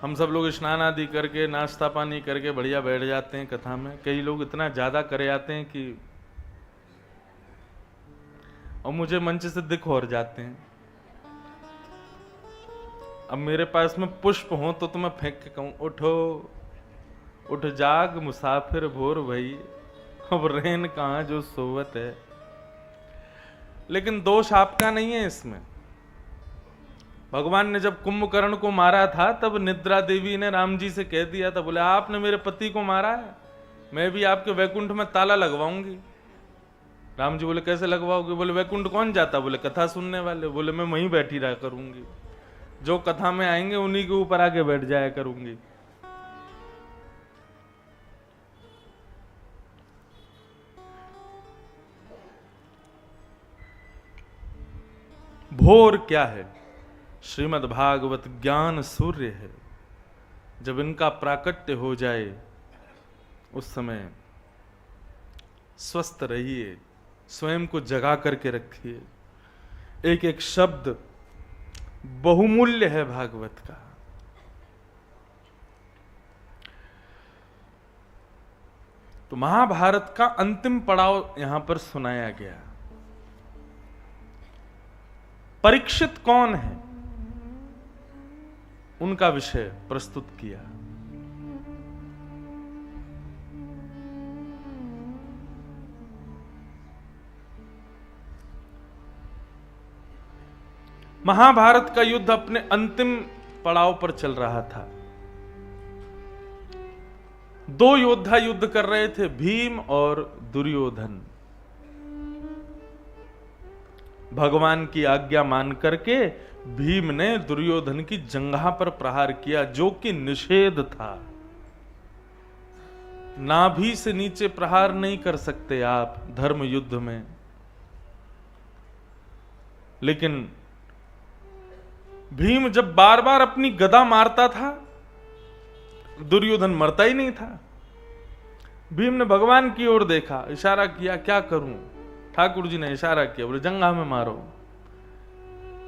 हम सब लोग स्नान आदि करके नाश्ता पानी करके बढ़िया बैठ जाते हैं कथा में। कई लोग इतना ज्यादा करे आते हैं कि और मुझे मंच से दिख और जाते हैं। अब मेरे पास में पुष्प हो तो मैं फेंक के कहूं उठो उठ जाग मुसाफिर भोर भई, अब रेन कहां जो सोवत है। लेकिन दोष आपका नहीं है इसमें। भगवान ने जब कुंभकर्ण को मारा था तब निद्रा देवी ने राम जी से कह दिया था, बोले आपने मेरे पति को मारा है, मैं भी आपके वैकुंठ में ताला लगवाऊंगी। राम जी बोले कैसे लगवाओगे? बोले वैकुंठ कौन जाता? बोले कथा सुनने वाले। बोले मैं वहीं बैठी रहा करूंगी, जो कथा में आएंगे उन्हीं के ऊपर आके बैठ जाया करूंगी। भोर क्या है? श्रीमद् भागवत ज्ञान सूर्य है। जब इनका प्राकट्य हो जाए उस समय स्वस्थ रहिए, स्वयं को जगा करके रखिए। एक एक शब्द बहुमूल्य है भागवत का। तो महाभारत का अंतिम पड़ाव यहां पर सुनाया गया। परीक्षित कौन है उनका विषय प्रस्तुत किया। महाभारत का युद्ध अपने अंतिम पड़ाव पर चल रहा था। दो योद्धा युद्ध कर रहे थे, भीम और दुर्योधन। भगवान की आज्ञा मान करके भीम ने दुर्योधन की जंघा पर प्रहार किया, जो कि निषेध था। नाभि से नीचे प्रहार नहीं कर सकते आप धर्म युद्ध में। लेकिन भीम जब बार बार अपनी गदा मारता था, दुर्योधन मरता ही नहीं था। भीम ने भगवान की ओर देखा, इशारा किया, क्या करूं? ठाकुर जी ने इशारा किया, बोले जंघा में मारो।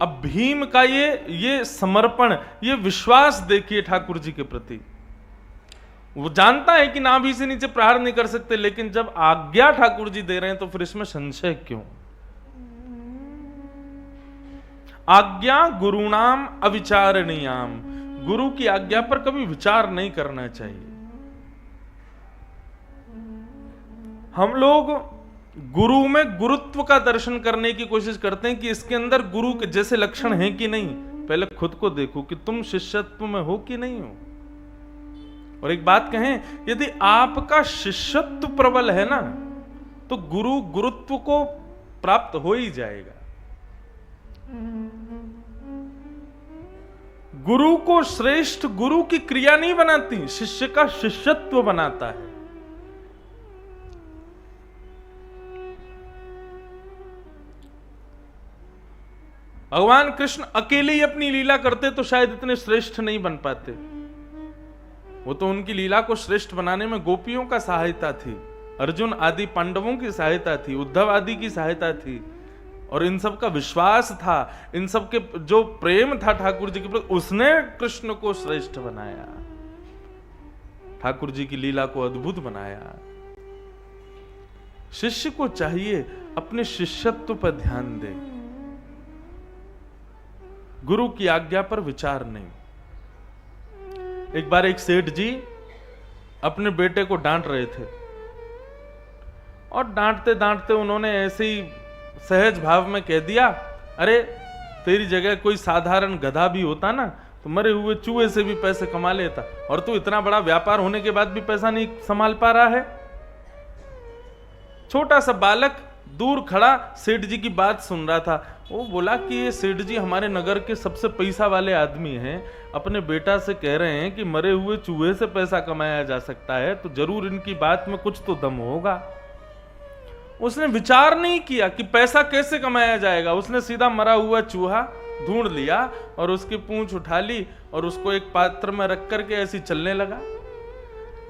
अब भीम का ये समर्पण, ये विश्वास देखिए ठाकुर जी के प्रति। वो जानता है कि नाभि से नीचे प्रहार नहीं कर सकते, लेकिन जब आज्ञा ठाकुर जी दे रहे हैं तो फिर इसमें संशय क्यों? आज्ञा गुरुणाम अविचारणीयाम, गुरु की आज्ञा पर कभी विचार नहीं करना चाहिए। हम लोग गुरु में गुरुत्व का दर्शन करने की कोशिश करते हैं कि इसके अंदर गुरु के जैसे लक्षण हैं कि नहीं। पहले खुद को देखो कि तुम शिष्यत्व में हो कि नहीं हो। और एक बात कहें, यदि आपका शिष्यत्व प्रबल है ना, तो गुरु गुरुत्व को प्राप्त हो ही जाएगा। गुरु को श्रेष्ठ गुरु की क्रिया नहीं बनाती, शिष्य का शिष्यत्व बनाता है। भगवान कृष्ण अकेले ही अपनी लीला करते तो शायद इतने श्रेष्ठ नहीं बन पाते। वो तो उनकी लीला को श्रेष्ठ बनाने में गोपियों का सहायता थी, अर्जुन आदि पांडवों की सहायता थी, उद्धव आदि की सहायता थी, और इन सब का विश्वास था, इन सब के जो प्रेम था ठाकुर जी के प्रति, उसने कृष्ण को श्रेष्ठ बनाया, ठाकुर जी की लीला को अद्भुत बनाया। शिष्य को चाहिए अपने शिष्यत्व पर ध्यान दे, गुरु की आज्ञा पर विचार नहीं। एक बार एक सेठ जी अपने बेटे को डांट रहे थे, और डांटते डांटते उन्होंने ऐसे ही सहज भाव में कह दिया, अरे तेरी जगह कोई साधारण गधा भी होता ना तो मरे हुए चूहे से भी पैसे कमा लेता, और तू इतना बड़ा व्यापार होने के बाद भी पैसा नहीं संभाल पा रहा है। छोटा सा बालक दूर खड़ा सेठ जी की बात सुन रहा था। वो बोला कि ये सेठ जी हमारे नगर के सबसे पैसा वाले आदमी हैं, अपने बेटा से कह रहे हैं कि मरे हुए चूहे से पैसा कमाया जा सकता है, तो जरूर इनकी बात में कुछ तो दम होगा। उसने विचार नहीं किया कि पैसा कैसे कमाया जाएगा। उसने सीधा मरा हुआ चूहा ढूंढ लिया और उसकी पूंछ उठा ली और उसको एक पात्र में रख करके ऐसे चलने लगा।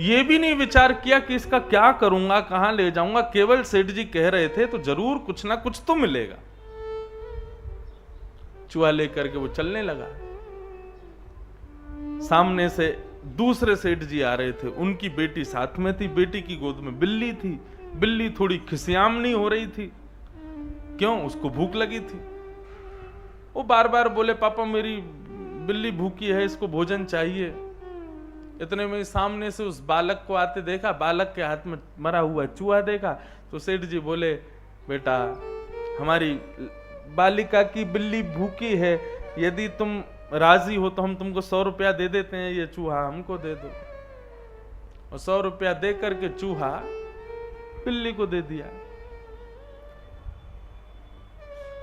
ये भी नहीं विचार किया कि इसका क्या करूंगा, कहां ले जाऊंगा। केवल सेठ जी कह रहे थे तो जरूर कुछ ना कुछ तो मिलेगा। चूहा लेकर के वो चलने लगा। सामने से दूसरे सेठ जी आ रहे थे, उनकी बेटी साथ में थी, बेटी की गोद में बिल्ली थी। बिल्ली थोड़ी खिसियामनी हो रही थी, क्यों? उसको भूख लगी थी। वो बार बार बोले, पापा मेरी बिल्ली भूखी है, इसको भोजन चाहिए। इतने में सामने से उस बालक को आते देखा, बालक के हाथ में मरा हुआ चूहा देखा, तो सेठ जी बोले, बेटा हमारी बालिका की बिल्ली भूखी है, यदि तुम राजी हो तो हम तुमको 100 रुपया दे देते हैं, ये चूहा हमको दे दो। और 100 रुपया दे करके चूहा बिल्ली को दे दिया।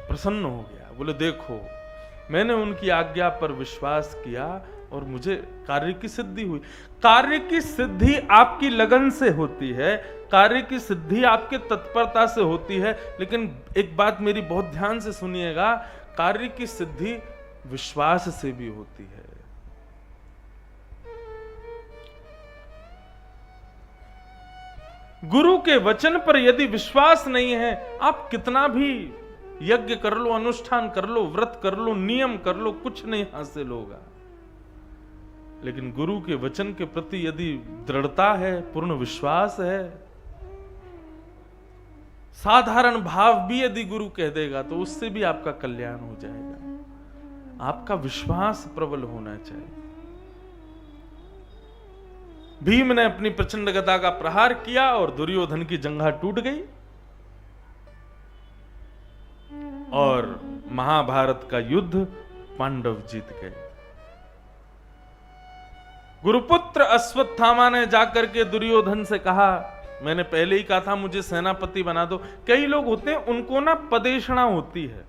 प्रसन्न हो गया, बोले देखो मैंने उनकी आज्ञा पर विश्वास किया और मुझे कार्य की सिद्धि हुई। कार्य की सिद्धि आपकी लगन से होती है, कार्य की सिद्धि आपके तत्परता से होती है। लेकिन एक बात मेरी बहुत ध्यान से सुनिएगा, कार्य की सिद्धि विश्वास से भी होती है। गुरु के वचन पर यदि विश्वास नहीं है, आप कितना भी यज्ञ कर लो, अनुष्ठान कर लो, व्रत कर लो, नियम कर लो, कुछ नहीं हासिल होगा। लेकिन गुरु के वचन के प्रति यदि दृढ़ता है, पूर्ण विश्वास है, साधारण भाव भी यदि गुरु कह देगा तो उससे भी आपका कल्याण हो जाएगा। आपका विश्वास प्रबल होना चाहिए। भीम ने अपनी प्रचंड गदा का प्रहार किया और दुर्योधन की जंघा टूट गई और महाभारत का युद्ध पांडव जीत गए। गुरुपुत्र अश्वत्थामा ने जाकर के दुर्योधन से कहा, मैंने पहले ही कहा था मुझे सेनापति बना दो। कई लोग होते हैं उनको ना पदेशना होती है।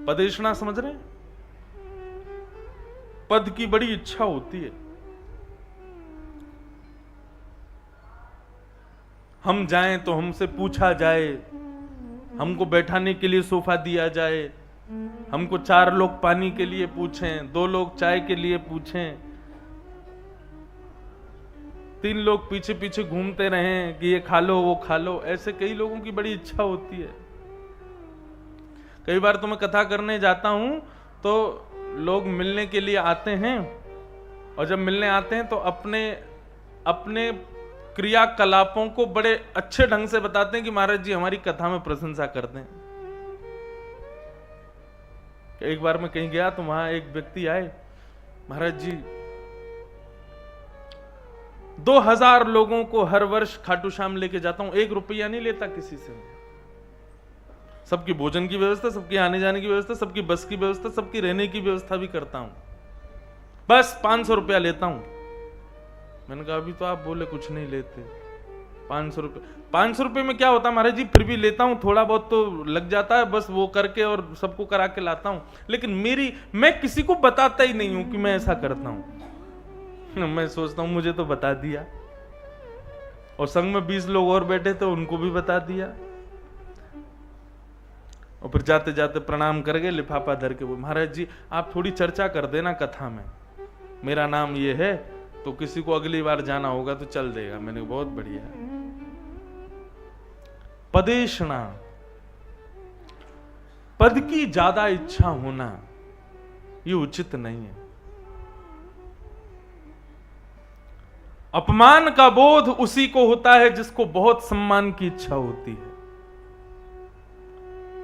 पदेशना समझ रहे हैं? पद की बड़ी इच्छा होती है। हम जाएं तो हमसे पूछा जाए, हमको बैठाने के लिए सोफा दिया जाए, हमको 4 लोग पानी के लिए पूछें, 2 लोग चाय के लिए पूछें, 3 लोग पीछे पीछे घूमते रहें कि ये खा लो वो खा लो। ऐसे कई लोगों की बड़ी इच्छा होती है। कई बार तो मैं कथा करने जाता हूं तो लोग मिलने के लिए आते हैं और जब मिलने आते हैं तो अपने अपने क्रियाकलापों को बड़े अच्छे ढंग से बताते हैं कि महाराज जी हमारी कथा में प्रशंसा करते हैं। एक बार मैं कहीं गया तो वहां एक व्यक्ति आए, महाराज जी 2000 लोगों को हर वर्ष खाटू श्याम लेके जाता हूं, 1 रुपया नहीं लेता किसी से। सबकी भोजन की व्यवस्था, सबकी आने जाने की व्यवस्था, सबकी बस की व्यवस्था, सबकी रहने की व्यवस्था भी करता हूं, बस 500 रुपया लेता हूं। मैंने कहा अभी तो आप बोले कुछ नहीं लेते। 500 रुपये, 500 रुपये में क्या होता महाराज जी, फिर भी लेता हूं, थोड़ा बहुत तो लग जाता है, बस वो करके और सबको करा के लाता हूं। लेकिन मैं किसी को बताता ही नहीं हूं कि मैं ऐसा करता हूं। मैं सोचता हूं मुझे तो बता दिया, और संग में 20 लोग और बैठे थे उनको भी बता दिया। और फिर जाते जाते प्रणाम कर गए, लिफाफा धर के, वो महाराज जी आप थोड़ी चर्चा कर देना कथा में, मेरा नाम ये है तो किसी को अगली बार जाना होगा तो चल देगा। मैंने बहुत बढ़िया। पदेशना, पद की ज्यादा इच्छा होना ये उचित नहीं है। अपमान का बोध उसी को होता है जिसको बहुत सम्मान की इच्छा होती है,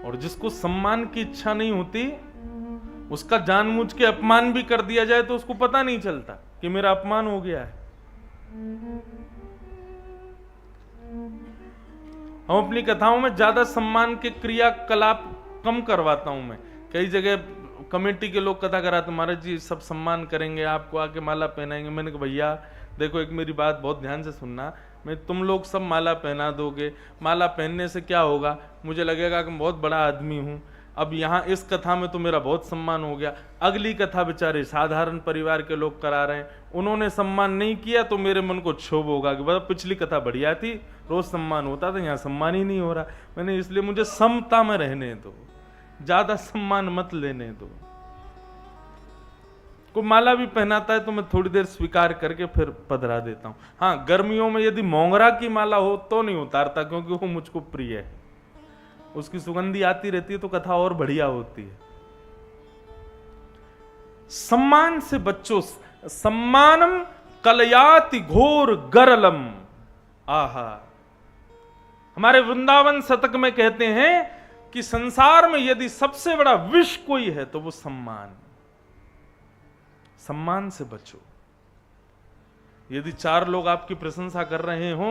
और जिसको सम्मान की इच्छा नहीं होती उसका जानबूझ के अपमान भी कर दिया जाए तो उसको पता नहीं चलता कि मेरा अपमान हो गया है। हम अपनी कथाओं में ज्यादा सम्मान के क्रियाकलाप कम करवाता हूं मैं। कई जगह कमेटी के लोग कथा कराते, महाराज जी सब सम्मान करेंगे, आपको आके माला पहनाएंगे। मैंने कहा भैया देखो एक मेरी बात बहुत ध्यान से सुनना, मैं तुम लोग सब माला पहना दोगे, माला पहनने से क्या होगा, मुझे लगेगा कि मैं बहुत बड़ा आदमी हूं। अब यहाँ इस कथा में तो मेरा बहुत सम्मान हो गया, अगली कथा बेचारे साधारण परिवार के लोग करा रहे हैं, उन्होंने सम्मान नहीं किया तो मेरे मन को क्षोभ होगा कि मतलब पिछली कथा बढ़िया थी, रोज सम्मान होता था, यहाँ सम्मान ही नहीं हो रहा। मैंने इसलिए मुझे समता में रहने दो, ज्यादा सम्मान मत लेने दो। को माला भी पहनाता है तो मैं थोड़ी देर स्वीकार करके फिर पधरा देता हूँ। हाँ, गर्मियों में यदि मोंगरा की माला हो तो नहीं उतारता, क्योंकि वो मुझको प्रिय है, उसकी सुगंधी आती रहती है तो कथा और बढ़िया होती है। सम्मान से बच्चों, सम्मानम कलयाति घोर गरलम। आहा, हमारे वृंदावन शतक में कहते हैं कि संसार में यदि सबसे बड़ा विष कोई है तो वो सम्मान। सम्मान से बचो। यदि 4 लोग आपकी प्रशंसा कर रहे हो,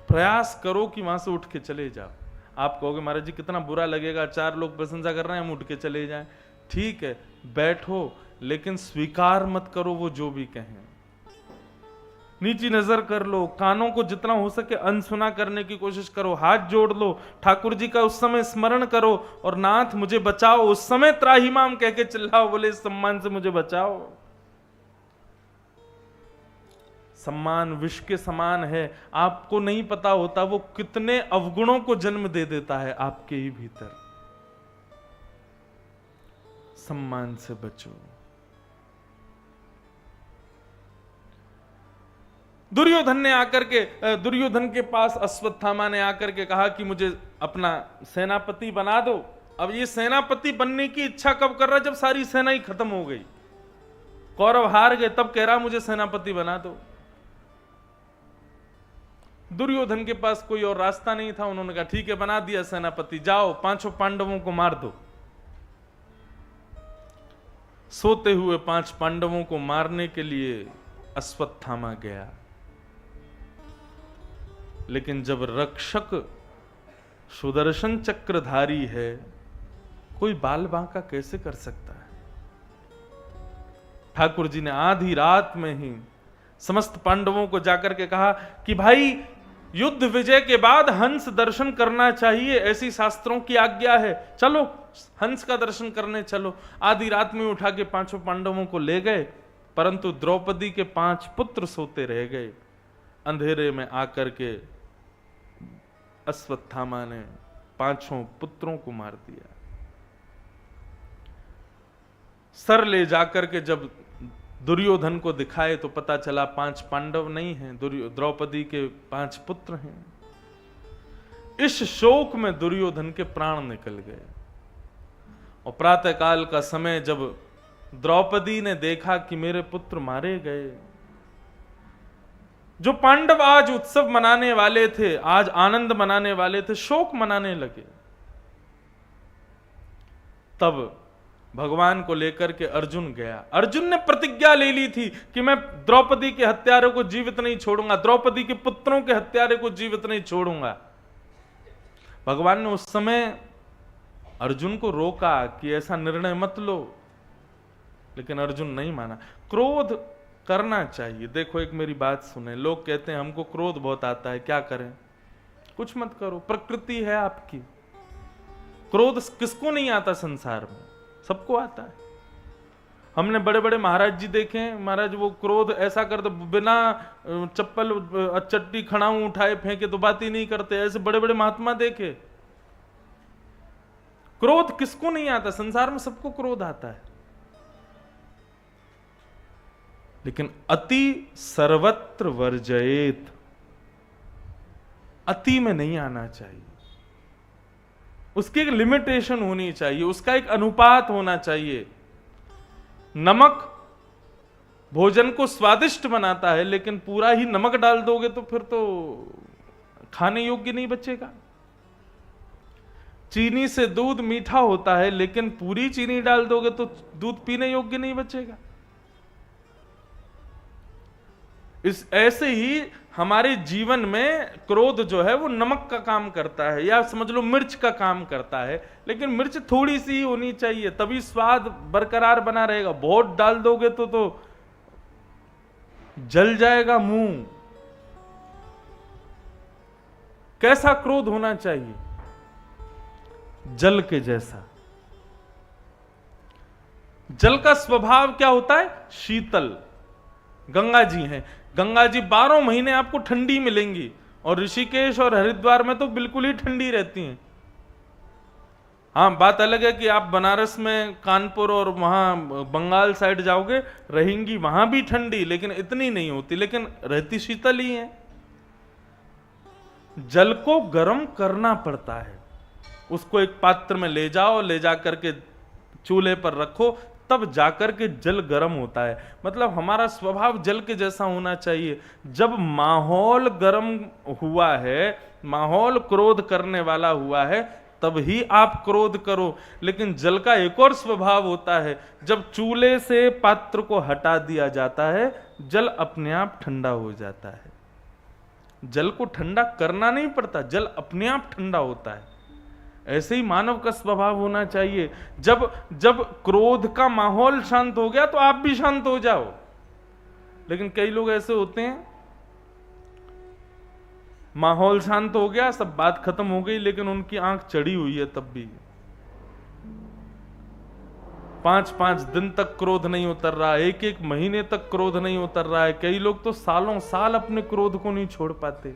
प्रयास करो कि वहां से उठ के चले जाओ। आप कहोगे महाराज जी कितना बुरा लगेगा, 4 लोग प्रशंसा कर रहे हैं हम उठ के चले जाएं। ठीक है, बैठो, लेकिन स्वीकार मत करो वो जो भी कहें। नीची नजर कर लो, कानों को जितना हो सके अनसुना करने की कोशिश करो, हाथ जोड़ लो, ठाकुर जी का उस समय स्मरण करो और नाथ मुझे बचाओ, उस समय त्राहिमाम कह के चिल्लाओ, बोले इस सम्मान से मुझे बचाओ। सम्मान विष के समान है, आपको नहीं पता होता वो कितने अवगुणों को जन्म दे देता है आपके ही भीतर। सम्मान से बचो। दुर्योधन ने आकर के, दुर्योधन के पास अश्वत्थामा ने आकर के कहा कि मुझे अपना सेनापति बना दो। अब ये सेनापति बनने की इच्छा कब कर रहा है? जब सारी सेना ही खत्म हो गई, कौरव हार गए, तब कह रहा मुझे सेनापति बना दो। दुर्योधन के पास कोई और रास्ता नहीं था, उन्होंने कहा ठीक है बना दिया सेनापति, जाओ 5 पांडवों को मार दो। सोते हुए 5 पांडवों को मारने के लिए अश्वत्थामा गया, लेकिन जब रक्षक सुदर्शन चक्रधारी है, कोई बाल बांका कैसे कर सकता है? ठाकुर जी ने आधी रात में ही समस्त पांडवों को जाकर के कहा कि भाई युद्ध विजय के बाद हंस दर्शन करना चाहिए, ऐसी शास्त्रों की आज्ञा है, चलो हंस का दर्शन करने चलो। आधी रात में उठा के 5 पांडवों को ले गए, परंतु द्रौपदी के 5 पुत्र सोते रह गए। अंधेरे में आकर के अश्वत्थामा ने 5 पुत्रों को मार दिया। सर ले जाकर के जब दुर्योधन को दिखाए तो पता चला 5 पांडव नहीं हैं, द्रौपदी के 5 पुत्र हैं। इस शोक में दुर्योधन के प्राण निकल गए। और प्रातःकाल का समय जब द्रौपदी ने देखा कि मेरे पुत्र मारे गए, जो पांडव आज उत्सव मनाने वाले थे, आज आनंद मनाने वाले थे, शोक मनाने लगे। तब भगवान को लेकर के अर्जुन गया। अर्जुन ने प्रतिज्ञा ले ली थी कि मैं द्रौपदी के हत्यारों को जीवित नहीं छोड़ूंगा, द्रौपदी के पुत्रों के हत्यारे को जीवित नहीं छोड़ूंगा। भगवान ने उस समय अर्जुन को रोका कि ऐसा निर्णय मत लो, लेकिन अर्जुन नहीं माना। क्रोध करना चाहिए। देखो एक मेरी बात सुने, लोग कहते हैं हमको क्रोध बहुत आता है, क्या करें? कुछ मत करो, प्रकृति है आपकी। क्रोध किसको नहीं आता संसार में? सबको आता है। हमने बड़े बड़े महाराज जी देखे हैं, महाराज वो क्रोध ऐसा कर दो, बिना चप्पल चट्टी खड़ाऊ उठाए फेंके तो बात ही नहीं करते, ऐसे बड़े बड़े महात्मा देखे। क्रोध किसको नहीं आता? संसार में सबको क्रोध आता है, लेकिन अति सर्वत्र वर्जयेत, अति में नहीं आना चाहिए। उसकी एक लिमिटेशन होनी चाहिए, उसका एक अनुपात होना चाहिए। नमक भोजन को स्वादिष्ट बनाता है, लेकिन पूरा ही नमक डाल दोगे तो फिर तो खाने योग्य नहीं बचेगा। चीनी से दूध मीठा होता है, लेकिन पूरी चीनी डाल दोगे तो दूध पीने योग्य नहीं बचेगा। इस ऐसे ही हमारे जीवन में क्रोध जो है वो नमक का काम करता है, या समझ लो मिर्च का काम करता है, लेकिन मिर्च थोड़ी सी ही होनी चाहिए, तभी स्वाद बरकरार बना रहेगा। बहुत डाल दोगे तो जल जाएगा मुंह। कैसा क्रोध होना चाहिए? जल के जैसा। जल का स्वभाव क्या होता है? शीतल। गंगा जी हैं, गंगा जी 12 महीने आपको ठंडी मिलेंगी, और ऋषिकेश और हरिद्वार में तो बिल्कुल ही ठंडी रहती हैं। हाँ, बात अलग है कि आप बनारस में, कानपुर और वहां बंगाल साइड जाओगे, रहेंगी वहां भी ठंडी, लेकिन इतनी नहीं होती, लेकिन रहती शीतल ही है। जल को गर्म करना पड़ता है, उसको एक पात्र में ले जाओ, ले जा करके चूल्हे पर रखो, तब जाकर के जल गर्म होता है। मतलब हमारा स्वभाव जल के जैसा होना चाहिए। जब माहौल गर्म हुआ है, माहौल क्रोध करने वाला हुआ है, तब ही आप क्रोध करो। लेकिन जल का एक और स्वभाव होता है, जब चूल्हे से पात्र को हटा दिया जाता है, जल अपने आप ठंडा हो जाता है। जल को ठंडा करना नहीं पड़ता, जल अपने आप ठंडा होता है। ऐसे ही मानव का स्वभाव होना चाहिए। जब जब क्रोध का माहौल शांत हो गया तो आप भी शांत हो जाओ। लेकिन कई लोग ऐसे होते हैं, माहौल शांत हो गया, सब बात खत्म हो गई, लेकिन उनकी आंख चढ़ी हुई है तब भी। 5-5 दिन तक क्रोध नहीं उतर रहा, 1-1 महीने तक क्रोध नहीं उतर रहा है। कई लोग तो सालों साल अपने क्रोध को नहीं छोड़ पाते।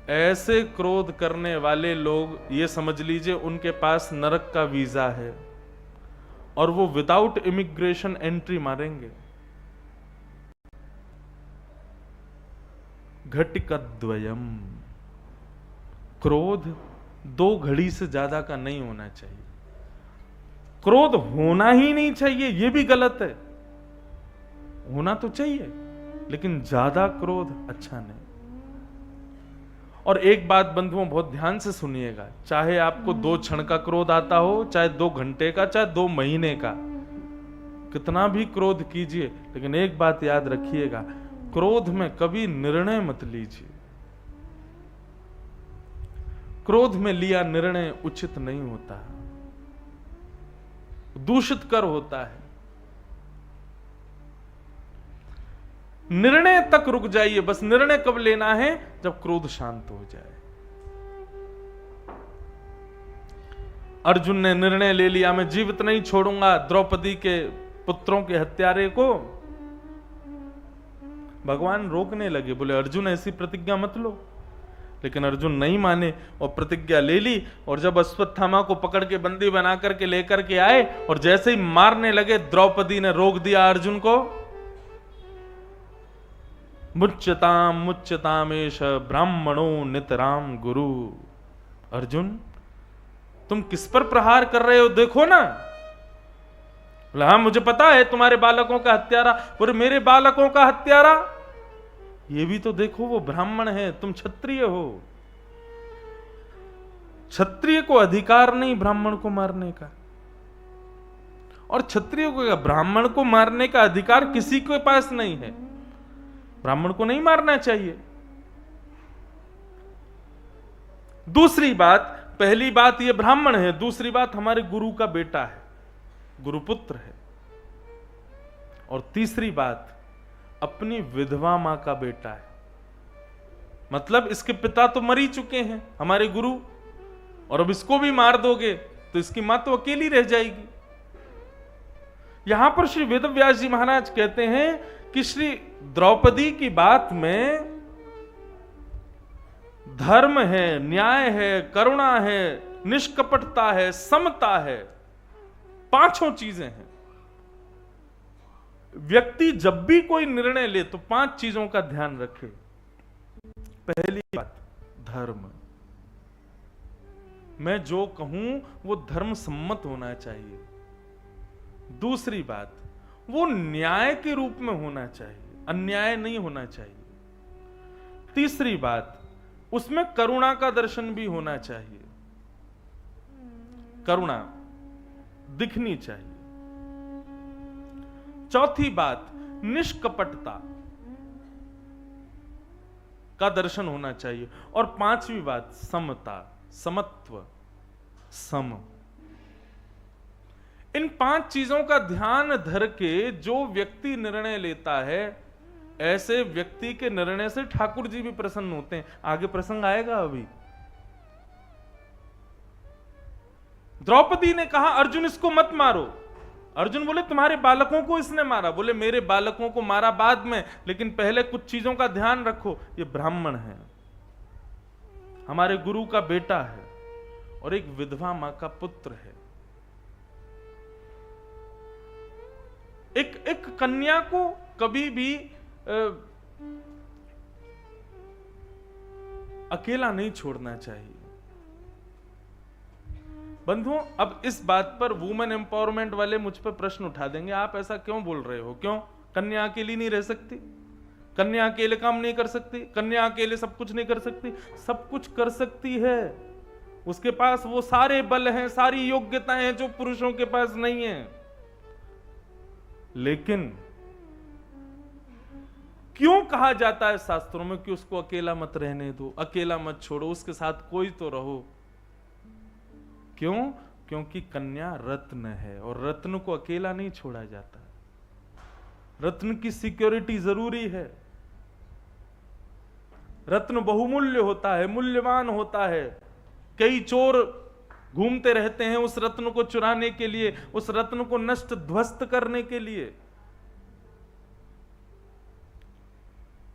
ऐसे क्रोध करने वाले लोग, ये समझ लीजिए उनके पास नरक का वीजा है और वो विदाउट इमिग्रेशन एंट्री मारेंगे। घटिकद्वयम, क्रोध 2 घड़ी से ज्यादा का नहीं होना चाहिए। क्रोध होना ही नहीं चाहिए, यह भी गलत है। होना तो चाहिए लेकिन ज्यादा क्रोध अच्छा नहीं। और एक बात बंधुओं बहुत ध्यान से सुनिएगा, चाहे आपको 2 क्षण का क्रोध आता हो, चाहे 2 घंटे का, चाहे 2 महीने का, कितना भी क्रोध कीजिए, लेकिन एक बात याद रखिएगा, क्रोध में कभी निर्णय मत लीजिए। क्रोध में लिया निर्णय उचित नहीं होता, दूषित कर होता है। निर्णय तक रुक जाइए, बस निर्णय कब लेना है, जब क्रोध शांत हो जाए। अर्जुन ने निर्णय ले लिया, मैं जीवित नहीं छोड़ूंगा द्रौपदी के पुत्रों के हत्यारे को। भगवान रोकने लगे, बोले अर्जुन ऐसी प्रतिज्ञा मत लो। लेकिन अर्जुन नहीं माने और प्रतिज्ञा ले ली। और जब अश्वत्थामा को पकड़ के बंदी बना करके लेकर के आए और जैसे ही मारने लगे, द्रौपदी ने रोक दिया अर्जुन को। मुच्यताम मुच्यतामेश ब्राह्मणो नितराम गुरु। अर्जुन तुम किस पर प्रहार कर रहे हो, देखो ना। बोला हाँ मुझे पता है तुम्हारे बालकों का हत्यारा। बोले मेरे बालकों का हत्यारा, ये भी तो देखो वो ब्राह्मण है, तुम क्षत्रिय हो। क्षत्रिय को अधिकार नहीं ब्राह्मण को मारने का, और क्षत्रिय को ब्राह्मण को मारने का अधिकार किसी के पास नहीं है। ब्राह्मण को नहीं मारना चाहिए। दूसरी बात, पहली बात ये ब्राह्मण है, दूसरी बात हमारे गुरु का बेटा है, गुरुपुत्र है, और तीसरी बात अपनी विधवा मां का बेटा है। मतलब इसके पिता तो मर ही चुके हैं हमारे गुरु, और अब इसको भी मार दोगे तो इसकी मां तो अकेली रह जाएगी। यहां पर श्री वेदव्यास जी महाराज कहते हैं कि श्री द्रौपदी की बात में धर्म है, न्याय है, करुणा है, निष्कपटता है, समता है, 5 चीजें हैं। व्यक्ति जब भी कोई निर्णय ले तो 5 चीजों का ध्यान रखे। पहली बात धर्म, मैं जो कहूं वो धर्म सम्मत होना चाहिए। दूसरी बात, वो न्याय के रूप में होना चाहिए, अन्याय नहीं होना चाहिए। तीसरी बात, उसमें करुणा का दर्शन भी होना चाहिए, करुणा दिखनी चाहिए। चौथी बात, निष्कपटता का दर्शन होना चाहिए। और 5वीं बात, समता, समत्व, सम। इन 5 चीजों का ध्यान धर के जो व्यक्ति निर्णय लेता है, ऐसे व्यक्ति के निर्णय से ठाकुर जी भी प्रसन्न होते हैं। आगे प्रसंग आएगा अभी। द्रौपदी ने कहा अर्जुन इसको मत मारो। अर्जुन बोले तुम्हारे बालकों को इसने मारा। बोले मेरे बालकों को मारा बाद में, लेकिन पहले कुछ चीजों का ध्यान रखो। ये ब्राह्मण है, हमारे गुरु का बेटा है, और एक विधवा मां का पुत्र है। एक कन्या को कभी भी अकेला नहीं छोड़ना चाहिए। बंधुओं, अब इस बात पर वुमेन एम्पावरमेंट वाले मुझ पर प्रश्न उठा देंगे, आप ऐसा क्यों बोल रहे हो? क्यों? कन्या अकेली नहीं रह सकती? कन्या अकेले काम नहीं कर सकती? कन्या अकेले सब कुछ नहीं कर सकती? सब कुछ कर सकती है। उसके पास वो सारे बल हैं, सारी योग्यताएं हैं जो पुरुषों के पास नहीं है। लेकिन क्यों कहा जाता है शास्त्रों में कि उसको अकेला मत रहने दो, अकेला मत छोड़ो, उसके साथ कोई तो रहो? क्यों? क्योंकि कन्या रत्न है और रत्न को अकेला नहीं छोड़ा जाता। रत्न की सिक्योरिटी जरूरी है। रत्न बहुमूल्य होता है, मूल्यवान होता है। कई चोर घूमते रहते हैं उस रत्न को चुराने के लिए, उस रत्न को नष्ट ध्वस्त करने के लिए।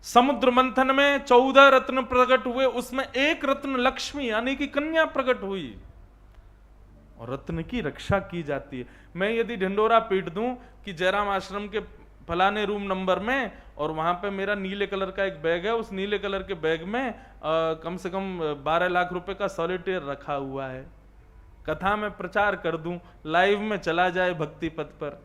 समुद्र मंथन में 14 रत्न प्रकट हुए, उसमें एक रत्न लक्ष्मी यानी कि कन्या प्रकट हुई और रत्न की रक्षा की जाती है। मैं यदि ढिंडोरा पीट दूं कि जयराम आश्रम के फलाने रूम नंबर में, और वहां पे मेरा नीले कलर का एक बैग है, उस नीले कलर के बैग में कम से कम 12 लाख रुपए का सॉलिटेयर रखा हुआ है, कथा में प्रचार कर दूं, लाइव में चला जाए भक्ति पथ पर,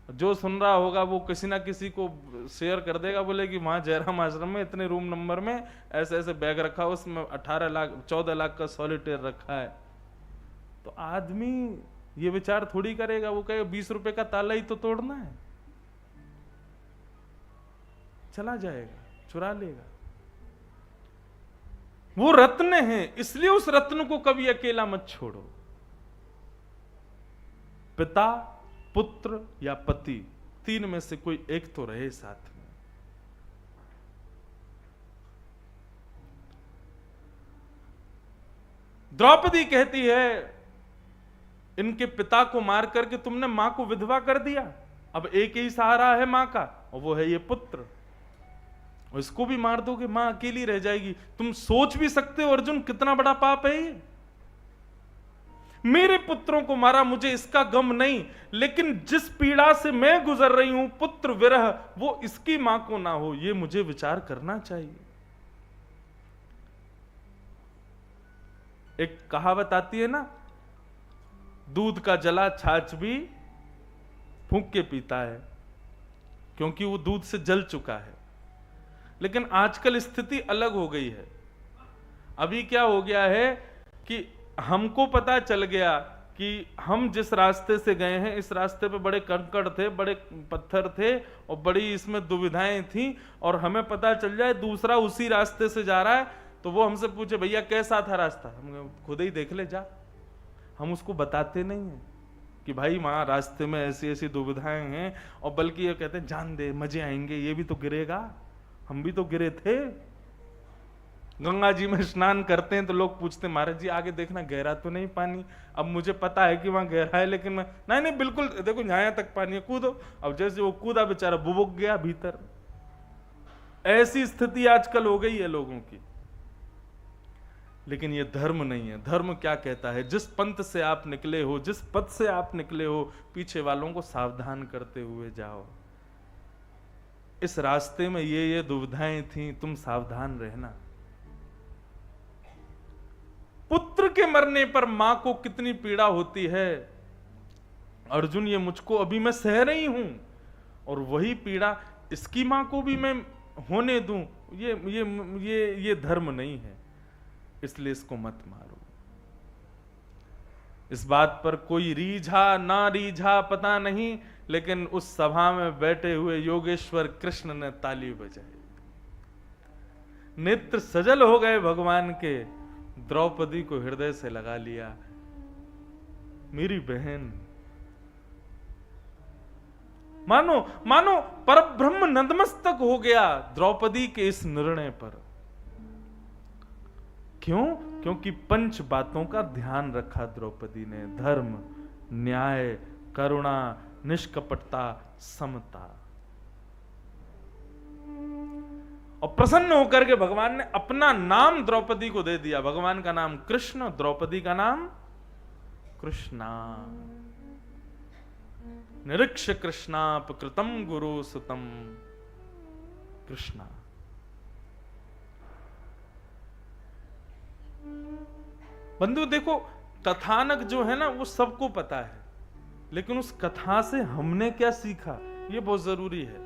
जो सुन रहा होगा वो किसी ना किसी को शेयर कर देगा, बोले कि वहां जयराम आश्रम में इतने रूम नंबर में ऐसे ऐसे बैग रखा, उसमें 14 लाख का सॉलिटेयर रखा है। तो आदमी ये विचार थोड़ी करेगा, वो कहेगा 20 रुपए का ताला ही तो तोड़ना है, चला जाएगा, चुरा लेगा। वो रत्न है, इसलिए उस रत्न को कभी अकेला मत छोड़ो। पिता, पुत्र या पति, तीन में से कोई एक तो रहे साथ में। द्रौपदी कहती है इनके पिता को मार करके तुमने मां को विधवा कर दिया, अब एक ही सहारा है मां का और वो है ये पुत्र, और इसको भी मार दोगे, मां अकेली रह जाएगी। तुम सोच भी सकते हो अर्जुन कितना बड़ा पाप है ये। मेरे पुत्रों को मारा, मुझे इसका गम नहीं, लेकिन जिस पीड़ा से मैं गुजर रही हूं, पुत्र विरह, वो इसकी मां को ना हो, ये मुझे विचार करना चाहिए। एक कहावत आती है ना, दूध का जला छाछ भी फूंक के पीता है, क्योंकि वो दूध से जल चुका है। लेकिन आजकल स्थिति अलग हो गई है। अभी क्या हो गया है कि हमको पता चल गया कि हम जिस रास्ते से गए हैं, इस रास्ते पे बड़े कंकड़ थे, बड़े पत्थर थे और बड़ी इसमें दुविधाएं थी, और हमें पता चल जाए दूसरा उसी रास्ते से जा रहा है, तो वो हमसे पूछे भैया कैसा था रास्ता, हम खुद ही देख ले जा। हम उसको बताते नहीं हैं कि भाई वहां रास्ते में ऐसी ऐसी दुविधाएं हैं, और बल्कि ये कहते हैं जान दे, मजे आएंगे, ये भी तो गिरेगा, हम भी तो गिरे थे। गंगा जी में स्नान करते हैं तो लोग पूछते महाराज जी आगे देखना गहरा तो नहीं पानी। अब मुझे पता है कि वहां गहरा है, लेकिन मैं नहीं नहीं बिल्कुल देखो यहाँ तक पानी है, कूदो। अब जैसे वो कूदा बेचारा बुबुक गया भीतर। ऐसी स्थिति आजकल हो गई है लोगों की। लेकिन ये धर्म नहीं है। धर्म क्या कहता है, जिस पंथ से आप निकले हो, जिस पथ से आप निकले हो, पीछे वालों को सावधान करते हुए जाओ। इस रास्ते में ये दुविधाएं थी, तुम सावधान रहना। पुत्र के मरने पर मां को कितनी पीड़ा होती है अर्जुन, ये मुझको अभी मैं सह रही हूं, और वही पीड़ा इसकी मां को भी मैं होने दूं, ये धर्म नहीं है। इसलिए इसको मत मारो। इस बात पर कोई रीझा ना रीझा पता नहीं, लेकिन उस सभा में बैठे हुए योगेश्वर कृष्ण ने ताली बजाई। नेत्र सजल हो गए भगवान के। द्रौपदी को हृदय से लगा लिया, मेरी बहन। मानो मानो परब्रह्म नतमस्तक हो गया द्रौपदी के इस निर्णय पर। क्यों? क्योंकि 5 बातों का ध्यान रखा द्रौपदी ने, धर्म, न्याय, करुणा, निष्कपटता, समता। और प्रसन्न होकर के भगवान ने अपना नाम द्रौपदी को दे दिया। भगवान का नाम कृष्ण, द्रौपदी का नाम कृष्णा। निरीक्ष कृष्णापकृतम गुरु सुतम कृष्णा। बंधु देखो, कथानक जो है ना वो सबको पता है, लेकिन उस कथा से हमने क्या सीखा ये बहुत जरूरी है।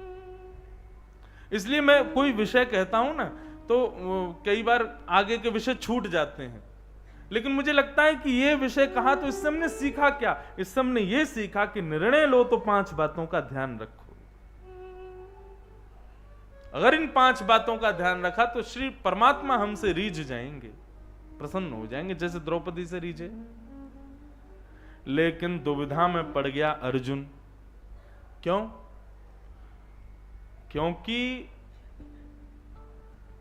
इसलिए मैं कोई विषय कहता हूं ना तो कई बार आगे के विषय छूट जाते हैं, लेकिन मुझे लगता है कि ये विषय कहा तो इससे हमने सीखा क्या? इससे हमने ये सीखा कि निर्णय लो तो 5 बातों का ध्यान रखो। अगर इन 5 बातों का ध्यान रखा तो श्री परमात्मा हमसे रीझ जाएंगे, प्रसन्न हो जाएंगे, जैसे द्रौपदी से रीझे। लेकिन दुविधा में पड़ गया अर्जुन। क्यों? क्योंकि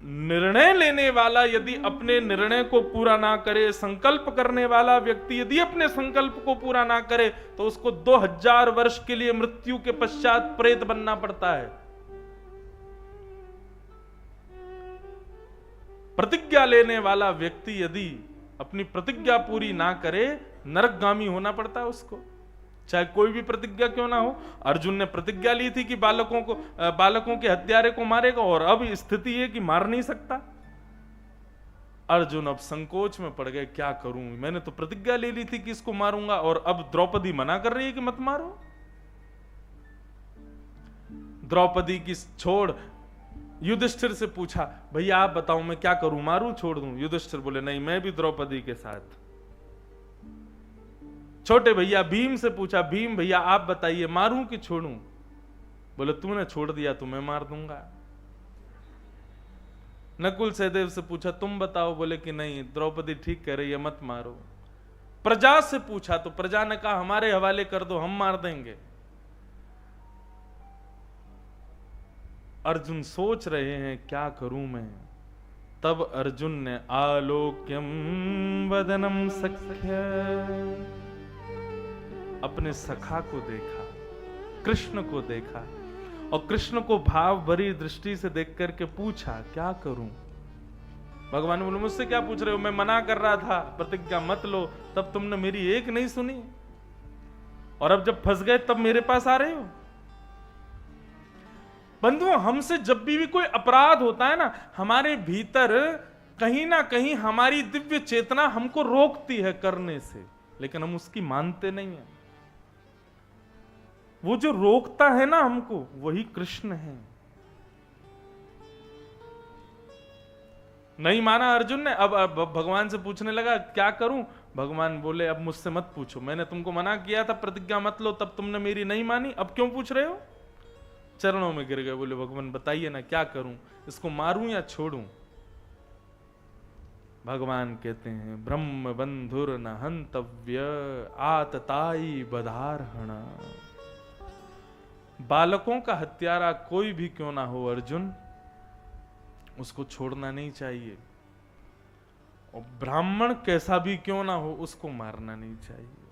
निर्णय लेने वाला यदि अपने निर्णय को पूरा ना करे, संकल्प करने वाला व्यक्ति यदि अपने संकल्प को पूरा ना करे, तो उसको 2000 वर्ष के लिए मृत्यु के पश्चात प्रेत बनना पड़ता है। प्रतिज्ञा लेने वाला व्यक्ति यदि अपनी प्रतिज्ञा पूरी ना करे, नरकगामी होना पड़ता है उसको, चाहे कोई भी प्रतिज्ञा क्यों ना हो। अर्जुन ने प्रतिज्ञा ली थी कि बालकों के हत्यारे को मारेगा, और अब स्थिति है कि मार नहीं सकता। अर्जुन अब संकोच में पड़ गए, क्या करूं, मैंने तो प्रतिज्ञा ले ली थी कि इसको मारूंगा, और अब द्रौपदी मना कर रही है कि मत मारो। द्रौपदी की छोड़ युधिष्ठिर से पूछा, भैया आप बताओ मैं क्या करूं, मारूं छोड़ दूं? युधिष्ठिर बोले, नहीं मैं भी द्रौपदी के साथ। छोटे भैया भीम से पूछा, भीम भैया आप बताइए मारूं कि छोड़ूं? बोले तूने छोड़ दिया तो मैं मार दूंगा। नकुल सहदेव से पूछा, तुम बताओ? बोले कि नहीं द्रौपदी ठीक कह रही है, मत मारो। प्रजा से पूछा तो प्रजा ने कहा हमारे हवाले कर दो, हम मार देंगे। अर्जुन सोच रहे हैं क्या करूं मैं। तब अर्जुन ने आलोक्यम वदनम सख्य, अपने सखा को देखा, कृष्ण को देखा, और कृष्ण को भाव भरी दृष्टि से देख करके पूछा, क्या करूं? भगवान बोले, मुझसे क्या पूछ रहे हो? मैं मना कर रहा था प्रतिज्ञा मत लो, तब तुमने मेरी एक नहीं सुनी, और अब जब फंस गए तब मेरे पास आ रहे हो। बंधुओं, हमसे जब भी कोई अपराध होता है ना, हमारे भीतर कहीं ना कहीं हमारी दिव्य चेतना हमको रोकती है करने से, लेकिन हम उसकी मानते नहीं है। वो जो रोकता है ना हमको, वही कृष्ण है। नहीं माना अर्जुन ने। अब भगवान से पूछने लगा क्या करूं? भगवान बोले, अब मुझसे मत पूछो, मैंने तुमको मना किया था प्रतिज्ञा मत लो, तब तुमने मेरी नहीं मानी, अब क्यों पूछ रहे हो? चरणों में गिर गए, बोले भगवान बताइए ना क्या करूं, इसको मारूं या छोड़ूं? भगवान कहते हैं, ब्रह्म बंधुर न हंतव्य आतताई बधारहण। बालकों का हत्यारा कोई भी क्यों ना हो अर्जुन, उसको छोड़ना नहीं चाहिए, और ब्राह्मण कैसा भी क्यों ना हो उसको मारना नहीं चाहिए।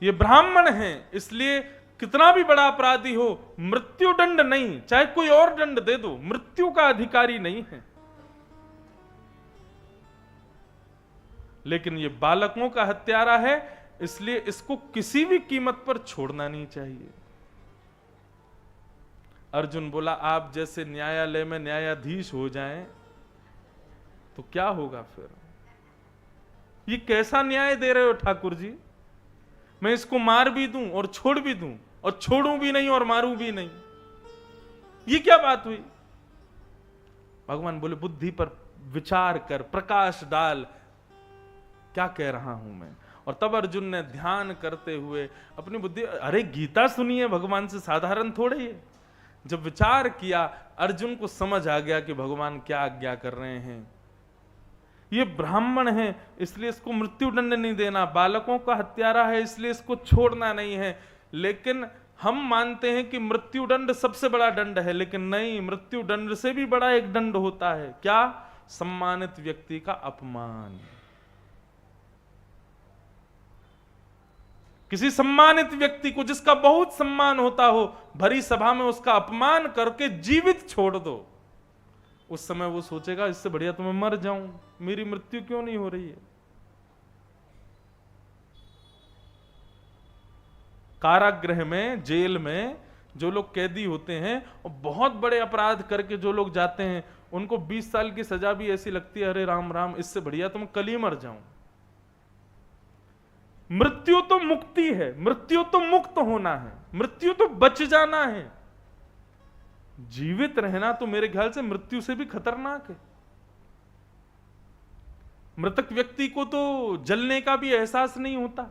ये ब्राह्मण है, इसलिए कितना भी बड़ा अपराधी हो, मृत्यु दंड नहीं, चाहे कोई और दंड दे दो, मृत्यु का अधिकारी नहीं है। लेकिन ये बालकों का हत्यारा है, इसलिए इसको किसी भी कीमत पर छोड़ना नहीं चाहिए। अर्जुन बोला, आप जैसे न्यायालय में न्यायाधीश हो जाएं तो क्या होगा फिर? ये कैसा न्याय दे रहे हो ठाकुर जी? मैं इसको मार भी दूं और छोड़ भी दूं, और छोड़ूं भी नहीं और मारूं भी नहीं, ये क्या बात हुई? भगवान बोले, बुद्धि पर विचार कर, प्रकाश डाल, क्या कह रहा हूं मैं। और तब अर्जुन ने ध्यान करते हुए अपनी बुद्धि, अरे गीता सुनी है भगवान से, साधारण थोड़े ही। जब विचार किया, अर्जुन को समझ आ गया कि भगवान क्या आज्ञा कर रहे हैं। ये ब्राह्मण है इसलिए इसको मृत्यु दंड नहीं देना, बालकों का हत्यारा है इसलिए इसको छोड़ना नहीं है। लेकिन हम मानते हैं कि मृत्यु दंड सबसे बड़ा दंड है, लेकिन नहीं, मृत्यु दंड से भी बड़ा एक दंड होता है। क्या? सम्मानित व्यक्ति का अपमान। किसी सम्मानित व्यक्ति को, जिसका बहुत सम्मान होता हो, भरी सभा में उसका अपमान करके जीवित छोड़ दो, उस समय वो सोचेगा इससे बढ़िया तो मैं मर जाऊं, मेरी मृत्यु क्यों नहीं हो रही है। कारागृह में, जेल में जो लोग कैदी होते हैं और बहुत बड़े अपराध करके जो लोग जाते हैं, उनको 20 साल की सजा भी ऐसी लगती है, अरे राम राम, इससे बढ़िया तो मैं कल ही मर जाऊं। मृत्यु तो मुक्ति है, मृत्यु तो मुक्त होना है, मृत्यु तो बच जाना है। जीवित रहना तो मेरे ख्याल से मृत्यु से भी खतरनाक है। मृतक व्यक्ति को तो जलने का भी एहसास नहीं होता,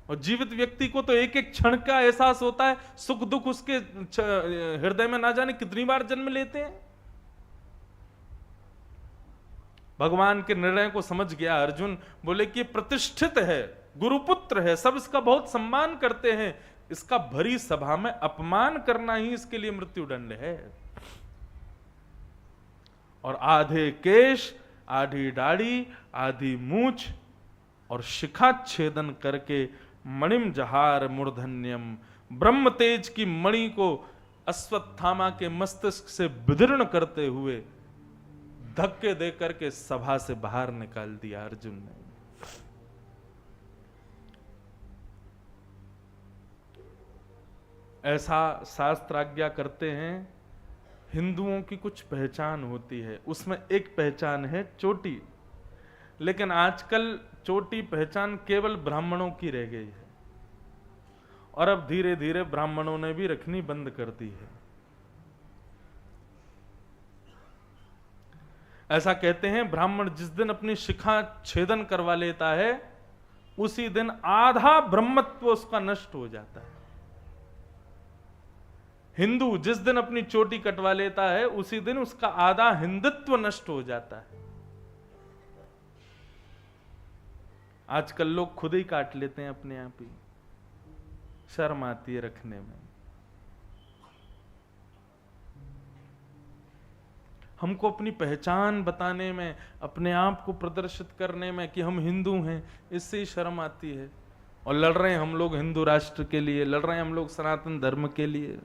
और जीवित व्यक्ति को तो एक एक क्षण का एहसास होता है। सुख दुख उसके हृदय में ना जाने कितनी बार जन्म लेते हैं। भगवान के निर्णय को समझ गया अर्जुन, बोले कि प्रतिष्ठित है, गुरुपुत्र है, सब इसका बहुत सम्मान करते हैं, इसका भरी सभा में अपमान करना ही इसके लिए मृत्यु दंड है। और आधे केश, आधी दाढ़ी, आधी मूछ और शिखा छेदन करके मणिम जहार मूर्धन्यम, ब्रह्म तेज की मणि को अश्वत्थामा के मस्तिष्क से विदीर्ण करते हुए धक्के दे करके सभा से बाहर निकाल दिया अर्जुन ने। ऐसा शास्त्र आज्ञा करते हैं, हिंदुओं की कुछ पहचान होती है, उसमें एक पहचान है चोटी, लेकिन आजकल चोटी पहचान केवल ब्राह्मणों की रह गई है, और अब धीरे धीरे ब्राह्मणों ने भी रखनी बंद कर दी है। ऐसा कहते हैं ब्राह्मण जिस दिन अपनी शिखा छेदन करवा लेता है, उसी दिन आधा ब्रह्मत्व उसका नष्ट हो जाता है। हिंदू जिस दिन अपनी चोटी कटवा लेता है, उसी दिन उसका आधा हिंदुत्व नष्ट हो जाता है। आजकल लोग खुद ही काट लेते हैं अपने आप ही, शर्म आती है रखने में। हमको अपनी पहचान बताने में, अपने आप को प्रदर्शित करने में कि हम हिंदू हैं, इससे ही शर्म आती है। और लड़ रहे हैं हम लोग हिंदू राष्ट्र के लिए, लड़ रहे हैं हम लोग सनातन धर्म के लिए।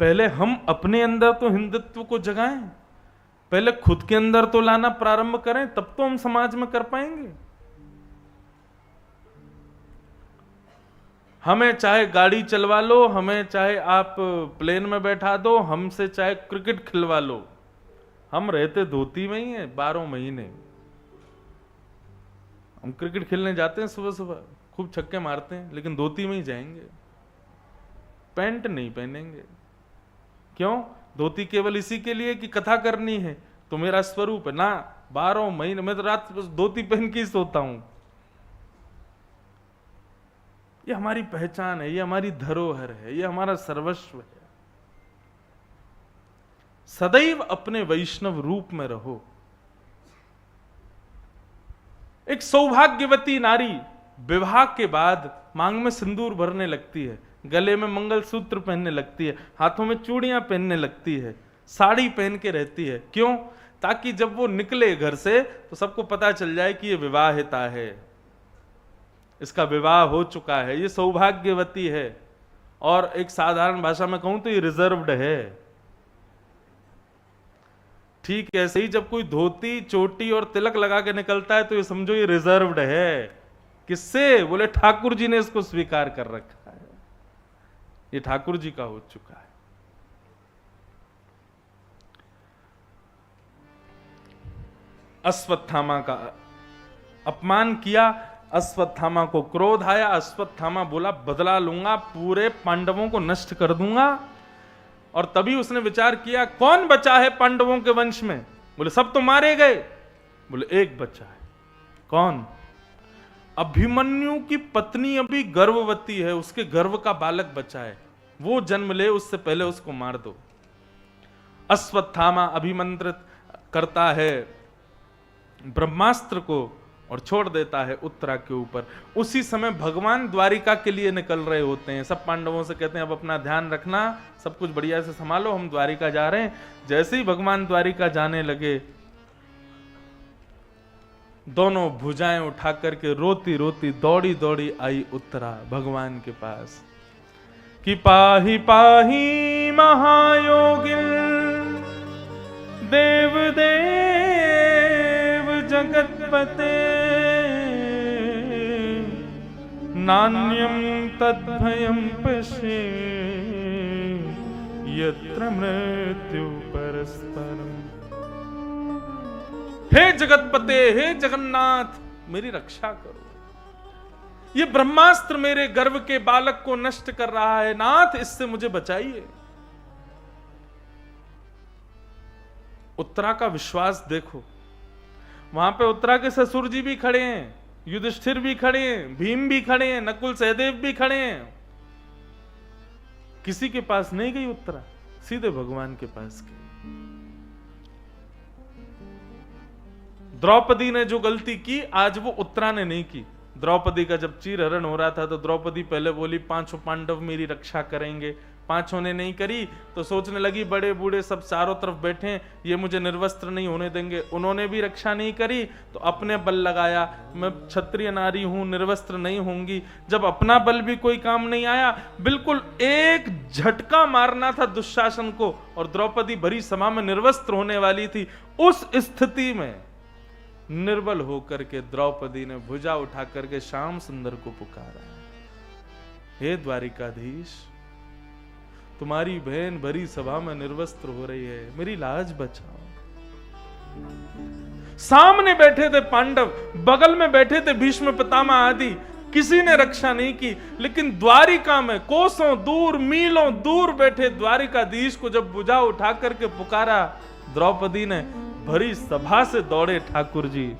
पहले हम अपने अंदर तो हिंदुत्व को जगाएं, पहले खुद के अंदर तो लाना प्रारंभ करें, तब तो हम समाज में कर पाएंगे। हमें चाहे गाड़ी चलवा लो, हमें चाहे आप प्लेन में बैठा दो, हमसे चाहे क्रिकेट खिलवा लो, हम रहते धोती में ही है 12 महीने। हम क्रिकेट खेलने जाते हैं सुबह सुबह, खूब छक्के मारते हैं, लेकिन धोती में ही जाएंगे, पैंट नहीं पहनेंगे। क्यों? धोती केवल इसी के लिए कि कथा करनी है तो मेरा स्वरूप है ना। 12 महीने मैं तो रात धोती पहन के ही सोता हूं। ये हमारी पहचान है, ये हमारी धरोहर है, ये हमारा सर्वस्व है। सदैव अपने वैष्णव रूप में रहो। एक सौभाग्यवती नारी विवाह के बाद मांग में सिंदूर भरने लगती है, गले में मंगलसूत्र पहनने लगती है, हाथों में चूड़ियां पहनने लगती है, साड़ी पहन के रहती है। क्यों? ताकि जब वो निकले घर से तो सबको पता चल जाए कि ये विवाहिता है, इसका विवाह हो चुका है, ये सौभाग्यवती है। और एक साधारण भाषा में कहूं तो ये रिजर्व्ड है। ठीक ऐसे ही जब कोई धोती, चोटी और तिलक लगा के निकलता है तो ये समझो ये रिजर्व्ड है। किससे? बोले ठाकुर जी ने इसको स्वीकार कर रखा है, ये ठाकुर जी का हो चुका है। अश्वत्थामा का अपमान किया, अश्वत्थामा को क्रोध आया। अश्वत्थामा बोला बदला लूंगा, पूरे पांडवों को नष्ट कर दूंगा। और तभी उसने विचार किया कौन बचा है पांडवों के वंश में? बोले सब तो मारे गए। बोले एक बचा है। कौन? अभिमन्यु की पत्नी अभी गर्भवती है, उसके गर्भ का बालक बचा है, वो जन्म ले उससे पहले उसको मार दो। अश्वत्थामा अभिमंत्रित करता है ब्रह्मास्त्र को और छोड़ देता है उत्तरा के ऊपर। उसी समय भगवान द्वारिका के लिए निकल रहे होते हैं। सब पांडवों से कहते हैं अब अपना ध्यान रखना, सब कुछ बढ़िया से संभालो, हम द्वारिका जा रहे हैं। जैसे ही भगवान द्वारिका जाने लगे, दोनों भुजाएं उठा करके रोती रोती दौड़ी दौड़ी आई उत्तरा भगवान के पास कि पाही पाही महायोगिन देव देव जगतपते नान्यं तद्भयं पश्ये यत्र मृत्यु परस्परम। हे जगतपते, हे जगन्नाथ, मेरी रक्षा करो। ये ब्रह्मास्त्र मेरे गर्भ के बालक को नष्ट कर रहा है, नाथ इससे मुझे बचाइए। उत्तरा का विश्वास देखो, वहां पे उत्तरा के ससुर जी भी खड़े हैं, युधिष्ठिर भी खड़े हैं, भीम भी खड़े हैं, नकुल सहदेव भी खड़े हैं। किसी के पास नहीं गई उत्तरा, सीधे भगवान के पास गई। द्रौपदी ने जो गलती की आज वो उत्तरा ने नहीं की। द्रौपदी का जब चीरहरण हो रहा था तो द्रौपदी पहले बोली पांचों पांडव मेरी रक्षा करेंगे, पांचों ने नहीं करी तो सोचने लगी बड़े बूढ़े सब चारों तरफ बैठे हैं, ये मुझे निर्वस्त्र नहीं होने देंगे, उन्होंने भी रक्षा नहीं करी तो अपने बल लगाया, मैं क्षत्रिय नारी हूं, निर्वस्त्र नहीं होंगी। जब अपना बल भी कोई काम नहीं आया, बिल्कुल एक झटका मारना था दुशासन को और द्रौपदी भरी सभा में निर्वस्त्र होने वाली थी। उस स्थिति में निर्बल होकर के द्रौपदी ने भुजा उठा करके श्याम सुंदर को पुकारा, हे द्वारिकाधीश, तुम्हारी बहन भरी सभा में निर्वस्त्र हो रही है, मेरी लाज बचाओ। सामने बैठे थे पांडव, बगल में बैठे थे भीष्म पितामह आदि, किसी ने रक्षा नहीं की, लेकिन द्वारिका में कोसों दूर मीलों दूर बैठे द्वारिकाधीश को जब भुजा उठा करके पुकारा, द्रौपदी ने भरी सभा से दौड़े ठाकुर जी।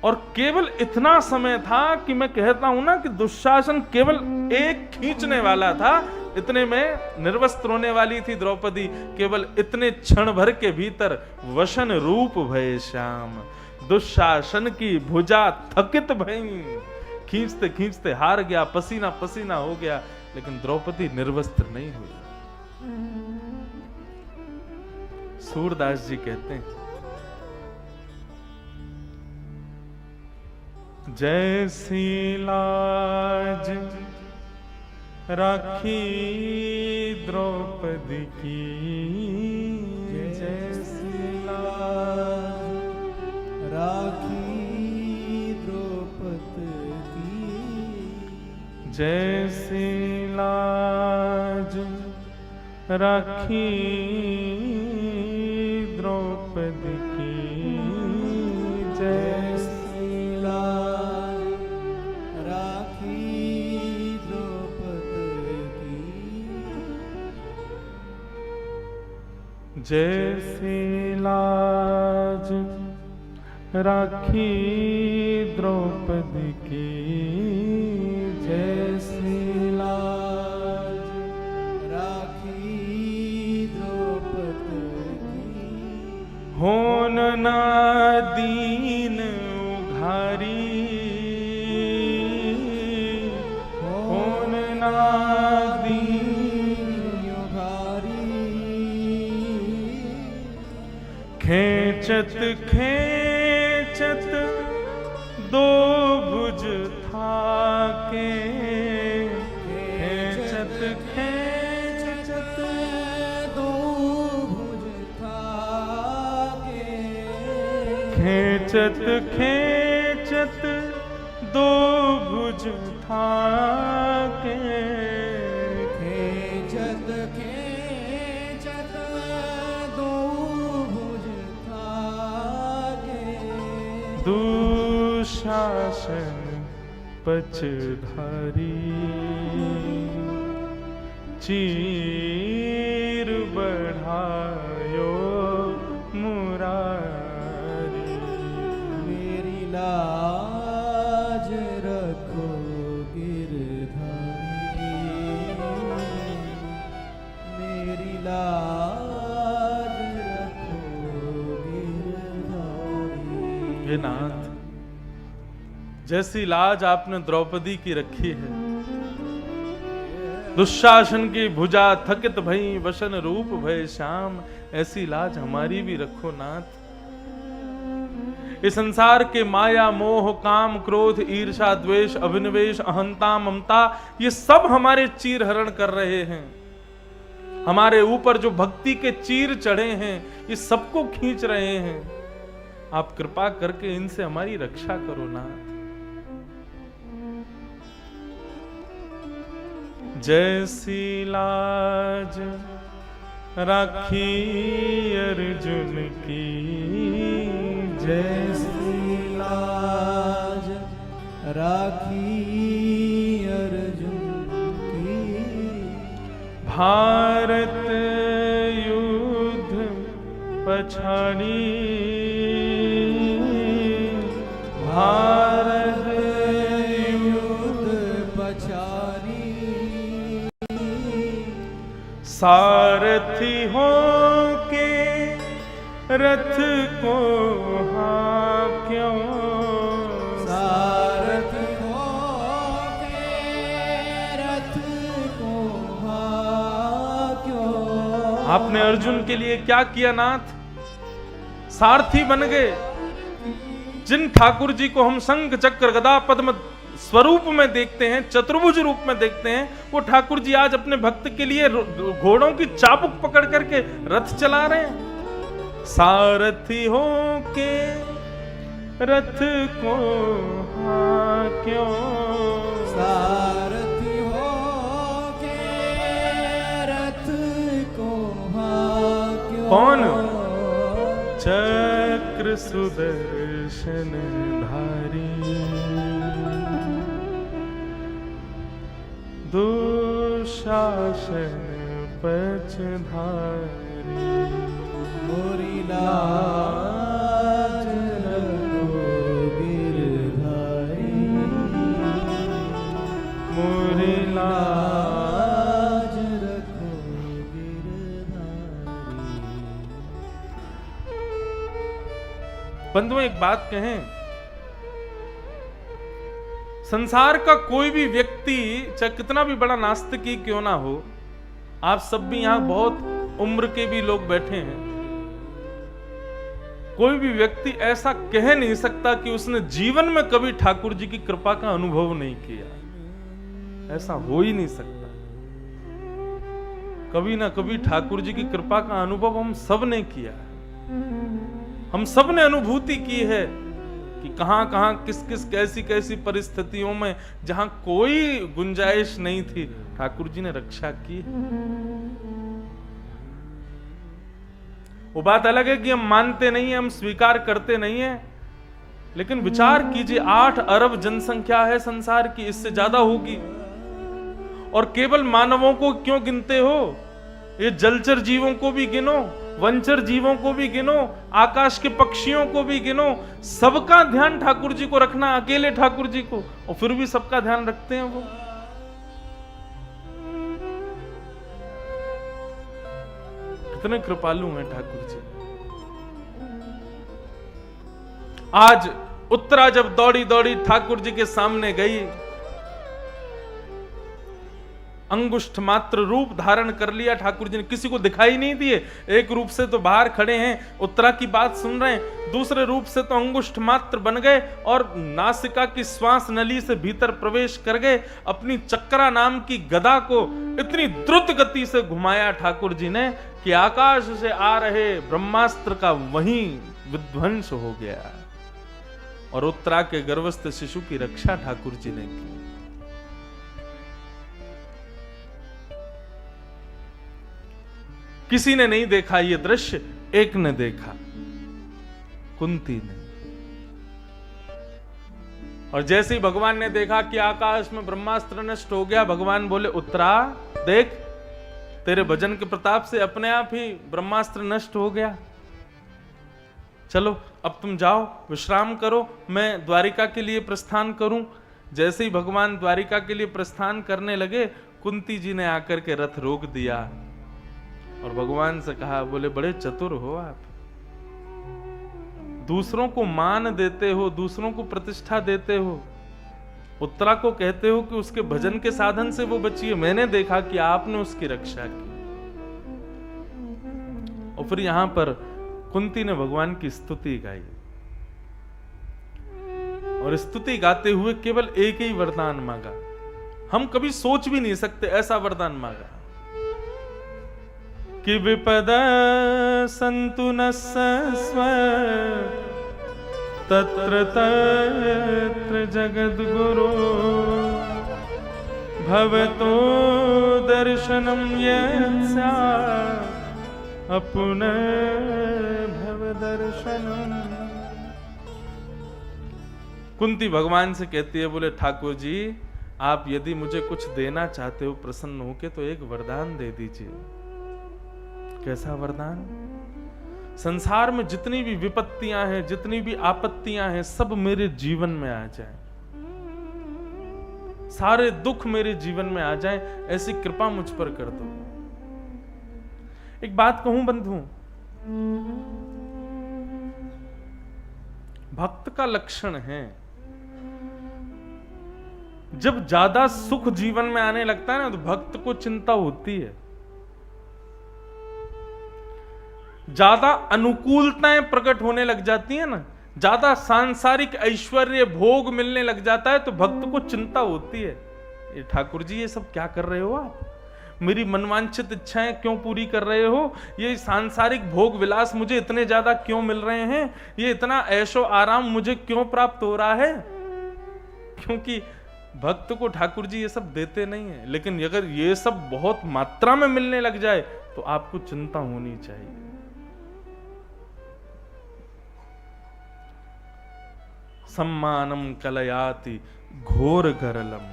और केवल इतना समय था कि मैं कहता हूं ना कि दुशासन केवल एक खींचने वाला था, इतने में निर्वस्त्र होने वाली थी द्रौपदी। केवल इतने क्षण भर के भीतर वशन रूप भय श्याम, दुशासन की भुजा थकित भई, खींचते खींचते हार गया, पसीना पसीना हो गया, लेकिन द्रौपदी निर्वस्त्र नहीं हुई। सूरदास जी कहते हैं, जैसी लाज राखी द्रौपदी की, जैसी लाज राखी द्रौपदी की, जैसी लाज राखी द्रौपदी की, जैसी लाज राखी द्रौपदी की, जैसी लाज राखी द्रौपदी की, जैसी लाज राखी द्रौपदी की, होन ना दीन उघारी, होन ना दीन उघारी, खेचत खेचत दो भुज थाके, खेचत खेचत दो भुज थाके, खेचत खेचत दो भुज थाके, खेचत खेचत दो भुज थाके, दुशासन पचधारी, चीर बढ़ायो मुरारी, मेरी लाज रखो गिरधारी, मेरी लाज रखो गिरधारी। हे नाथ, जैसी लाज आपने द्रौपदी की रखी है, दुशासन की भुजा थकित भई, वसन रूप भय श्याम, ऐसी लाज हमारी भी रखो नाथ। इस संसार के माया मोह काम क्रोध ईर्षा द्वेष अभिनिवेश अहंता ममता, ये सब हमारे चीर हरण कर रहे हैं। हमारे ऊपर जो भक्ति के चीर चढ़े हैं, ये सबको खींच रहे हैं। आप कृपा करके इनसे हमारी रक्षा करो नाथ। जैसी लाज राखी अर्जुन की, जैसी लाज राखी अर्जुन की, भारत युद्ध पछाड़ी, भारत युद्ध पछाड़ी, सारथी हो के रथ को हाँक्यों, सारथी हो के रथ को हाँक्यों। आपने अर्जुन के लिए क्या किया नाथ? सारथी बन गए। जिन ठाकुर जी को हम शंख चक्र गदा पद्म स्वरूप में देखते हैं, चतुर्भुज रूप में देखते हैं, वो ठाकुर जी आज अपने भक्त के लिए घोड़ों की चाबुक पकड़ करके रथ चला रहे हैं। सारथी हो के रथ को हाँक्यों, सारथी हो के रथ को हाँक्यों। कौन? चक्र सुदर्शन धारी, दुशासन पचधारी, मोरी लाज रखो गिरधारी, मोरी लाज रखो गिरधारी। बंधुओं एक बात कहें, संसार का कोई भी व्यक्ति चाहे कितना भी बड़ा नास्तिक ही क्यों ना हो, आप सब भी यहां बहुत उम्र के भी लोग बैठे हैं, कोई भी व्यक्ति ऐसा कह नहीं सकता कि उसने जीवन में कभी ठाकुर जी की कृपा का अनुभव नहीं किया। ऐसा हो ही नहीं सकता। कभी ना कभी ठाकुर जी की कृपा का अनुभव हम सब ने किया है। हम सब ने अनुभूति की है कि कहां कहां किस किस कैसी कैसी परिस्थितियों में जहां कोई गुंजाइश नहीं थी, ठाकुर जी ने रक्षा की। वो बात अलग है कि हम मानते नहीं है, हम स्वीकार करते नहीं है, लेकिन विचार कीजिए 8 अरब जनसंख्या है संसार की, इससे ज्यादा होगी, और केवल मानवों को क्यों गिनते हो? ये जलचर जीवों को भी गिनो, वंचर जीवों को भी गिनो, आकाश के पक्षियों को भी गिनो। सबका ध्यान ठाकुर जी को रखना, अकेले ठाकुर जी को, और फिर भी सबका ध्यान रखते हैं वो। कितने कृपालु हैं ठाकुर जी। आज उत्तरा जब दौड़ी दौड़ी ठाकुर जी के सामने गई, अंगुष्ठ मात्र रूप धारण कर लिया ठाकुर जी ने, किसी को दिखाई नहीं दिए। एक रूप से तो बाहर खड़े हैं, उत्तरा की बात सुन रहे हैं, दूसरे रूप से तो अंगुष्ठ मात्र बन गए और नासिका की श्वास नली से भीतर प्रवेश कर गए। अपनी चक्रा नाम की गदा को इतनी द्रुत गति से घुमाया ठाकुर जी ने कि आकाश से आ रहे ब्रह्मास्त्र का वहीं विध्वंस हो गया, और उत्तरा के गर्भस्थ शिशु की रक्षा ठाकुर जी ने की। किसी ने नहीं देखा ये दृश्य, एक ने देखा, कुंती ने। और जैसे ही भगवान ने देखा कि आकाश में ब्रह्मास्त्र नष्ट हो गया, भगवान बोले उत्तरा देख, तेरे भजन के प्रताप से अपने आप ही ब्रह्मास्त्र नष्ट हो गया। चलो अब तुम जाओ, विश्राम करो, मैं द्वारिका के लिए प्रस्थान करूं। जैसे ही भगवान द्वारिका के लिए प्रस्थान करने लगे, कुंती जी ने आकर के रथ रोक दिया और भगवान से कहा, बोले बड़े चतुर हो आप, दूसरों को मान देते हो, दूसरों को प्रतिष्ठा देते हो, उत्तरा को कहते हो कि उसके भजन के साधन से वो बची है। मैंने देखा कि आपने उसकी रक्षा की। और फिर यहां पर कुंती ने भगवान की स्तुति गाई, और स्तुति गाते हुए केवल एक ही वरदान मांगा। हम कभी सोच भी नहीं सकते ऐसा वरदान मांगा कि विपद सन्तु न स्व तत्र तत्र जगद्गुरो भवतो दर्शनम यस्या अपने भव दर्शनम। कुंती भगवान से कहती है, बोले ठाकुर जी आप यदि मुझे कुछ देना चाहते हो प्रसन्न होके तो एक वरदान दे दीजिए। कैसा वरदान? संसार में जितनी भी विपत्तियां हैं, जितनी भी आपत्तियां हैं, सब मेरे जीवन में आ जाए, सारे दुख मेरे जीवन में आ जाए, ऐसी कृपा मुझ पर कर दो। एक बात कहूं बंधु, भक्त का लक्षण है जब ज्यादा सुख जीवन में आने लगता है ना तो भक्त को चिंता होती है। ज्यादा अनुकूलताएं प्रकट होने लग जाती है ना, ज्यादा सांसारिक ऐश्वर्य भोग मिलने लग जाता है तो भक्त को चिंता होती है, ये ठाकुर जी ये सब क्या कर रहे हो आप, मेरी मनवांछित इच्छाएं क्यों पूरी कर रहे हो, ये सांसारिक भोग विलास मुझे इतने ज्यादा क्यों मिल रहे हैं, ये इतना ऐशो आराम मुझे क्यों प्राप्त हो रहा है। क्योंकि भक्त को ठाकुर जी ये सब देते नहीं है, लेकिन अगर ये सब बहुत मात्रा में मिलने लग जाए तो आपको चिंता होनी चाहिए। सम्मानम कलयाति घोर गरलम।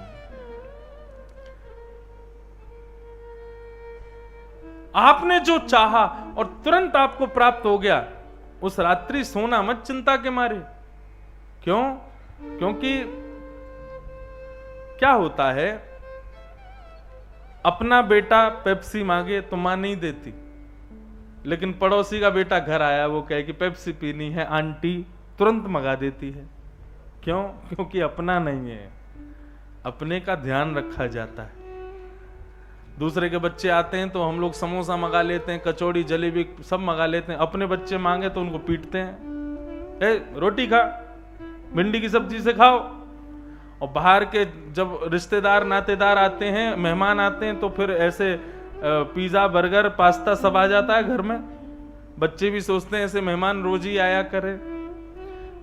आपने जो चाहा और तुरंत आपको प्राप्त हो गया, उस रात्रि सोना मत चिंता के मारे। क्यों? क्योंकि क्या होता है, अपना बेटा पेप्सी मांगे तो मां नहीं देती, लेकिन पड़ोसी का बेटा घर आया वो कहे कि पेप्सी पीनी है आंटी, तुरंत मंगा देती है। क्यों? क्योंकि अपना नहीं है, अपने का ध्यान रखा जाता है। दूसरे के बच्चे आते हैं तो हम लोग समोसा मंगा लेते हैं, कचौड़ी जलेबी सब मंगा लेते हैं, अपने बच्चे मांगे तो उनको पीटते हैं, रोटी खा, भिंडी की सब्जी से खाओ। और बाहर के जब रिश्तेदार नातेदार आते हैं, मेहमान आते हैं, तो फिर ऐसे पिज्जा बर्गर पास्ता सब आ जाता है घर में। बच्चे भी सोचते हैं ऐसे मेहमान रोज ही आया करे।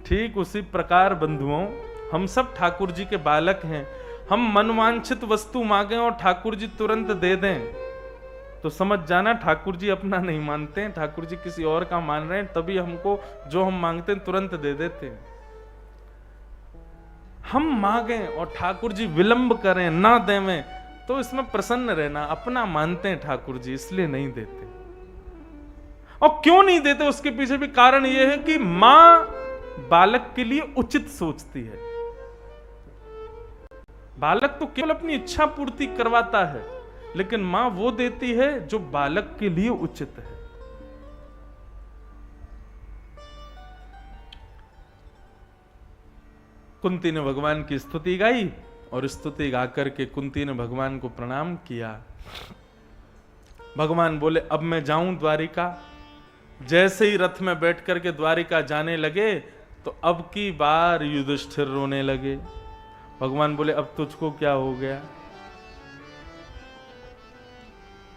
ठीक उसी प्रकार बंधुओं, हम सब ठाकुर जी के बालक हैं। हम मनवांछित वस्तु मांगे और ठाकुर जी तुरंत दे दें तो समझ जाना ठाकुर जी अपना नहीं मानते हैं, ठाकुर जी किसी और का मान रहे हैं, तभी हमको जो हम मांगते हैं तुरंत दे देते हैं। हम मांगे और ठाकुर जी विलंब करें, ना देवें, तो इसमें प्रसन्न रहना, अपना मानते हैं ठाकुर जी इसलिए नहीं देते। और क्यों नहीं देते उसके पीछे भी कारण यह है कि मां बालक के लिए उचित सोचती है। बालक तो केवल अपनी इच्छा पूर्ति करवाता है, लेकिन मां वो देती है जो बालक के लिए उचित है। कुंती ने भगवान की स्तुति गाई और स्तुति गाकर के कुंती ने भगवान को प्रणाम किया। भगवान बोले अब मैं जाऊं द्वारिका। जैसे ही रथ में बैठ करके द्वारिका जाने लगे तो अब की बार युधिष्ठिर रोने लगे। भगवान बोले अब तुझको क्या हो गया?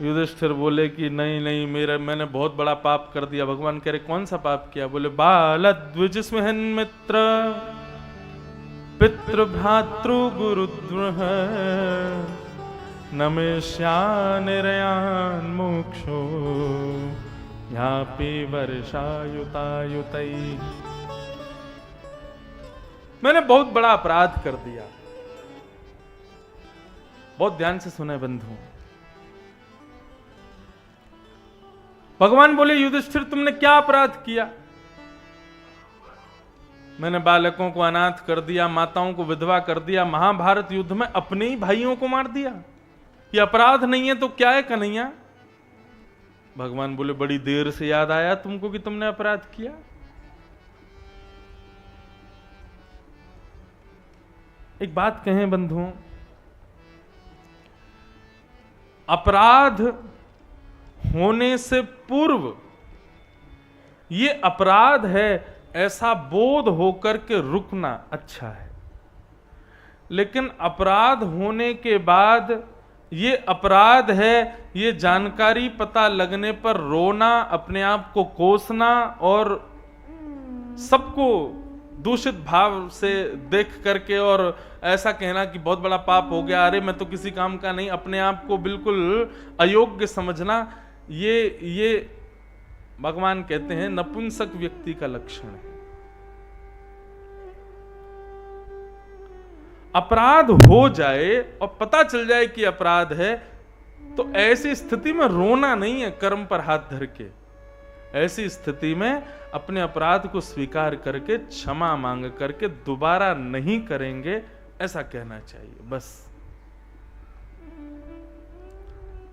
युधिष्ठिर बोले कि नहीं नहीं, मैंने बहुत बड़ा पाप कर दिया। भगवान कह रहे कौन सा पाप किया? बोले बाल द्विज स्महन मित्र पितृ भ्रातृ गुरुद्रोह नमेश्यानिरयान मोक्षो यापि वर्षायुतायुतै। मैंने बहुत बड़ा अपराध कर दिया। बहुत ध्यान से सुने बंधु। भगवान बोले युधिष्ठिर तुमने क्या अपराध किया? मैंने बालकों को अनाथ कर दिया, माताओं को विधवा कर दिया, महाभारत युद्ध में अपने ही भाइयों को मार दिया। ये अपराध नहीं है तो क्या है कन्हैया? भगवान बोले बड़ी देर से याद आया तुमको कि तुमने अपराध किया। एक बात कहें बंधुओं, अपराध होने से पूर्व ये अपराध है ऐसा बोध होकर के रुकना अच्छा है, लेकिन अपराध होने के बाद ये अपराध है ये जानकारी पता लगने पर रोना, अपने आप को कोसना और सबको दूषित भाव से देख करके और ऐसा कहना कि बहुत बड़ा पाप हो गया, अरे मैं तो किसी काम का नहीं, अपने आप को बिल्कुल अयोग्य समझना, ये भगवान कहते हैं नपुंसक व्यक्ति का लक्षण है। अपराध हो जाए और पता चल जाए कि अपराध है, तो ऐसी स्थिति में रोना नहीं है कर्म पर हाथ धर के, ऐसी स्थिति में अपने अपराध को स्वीकार करके क्षमा मांग करके दोबारा नहीं करेंगे, ऐसा कहना चाहिए। बस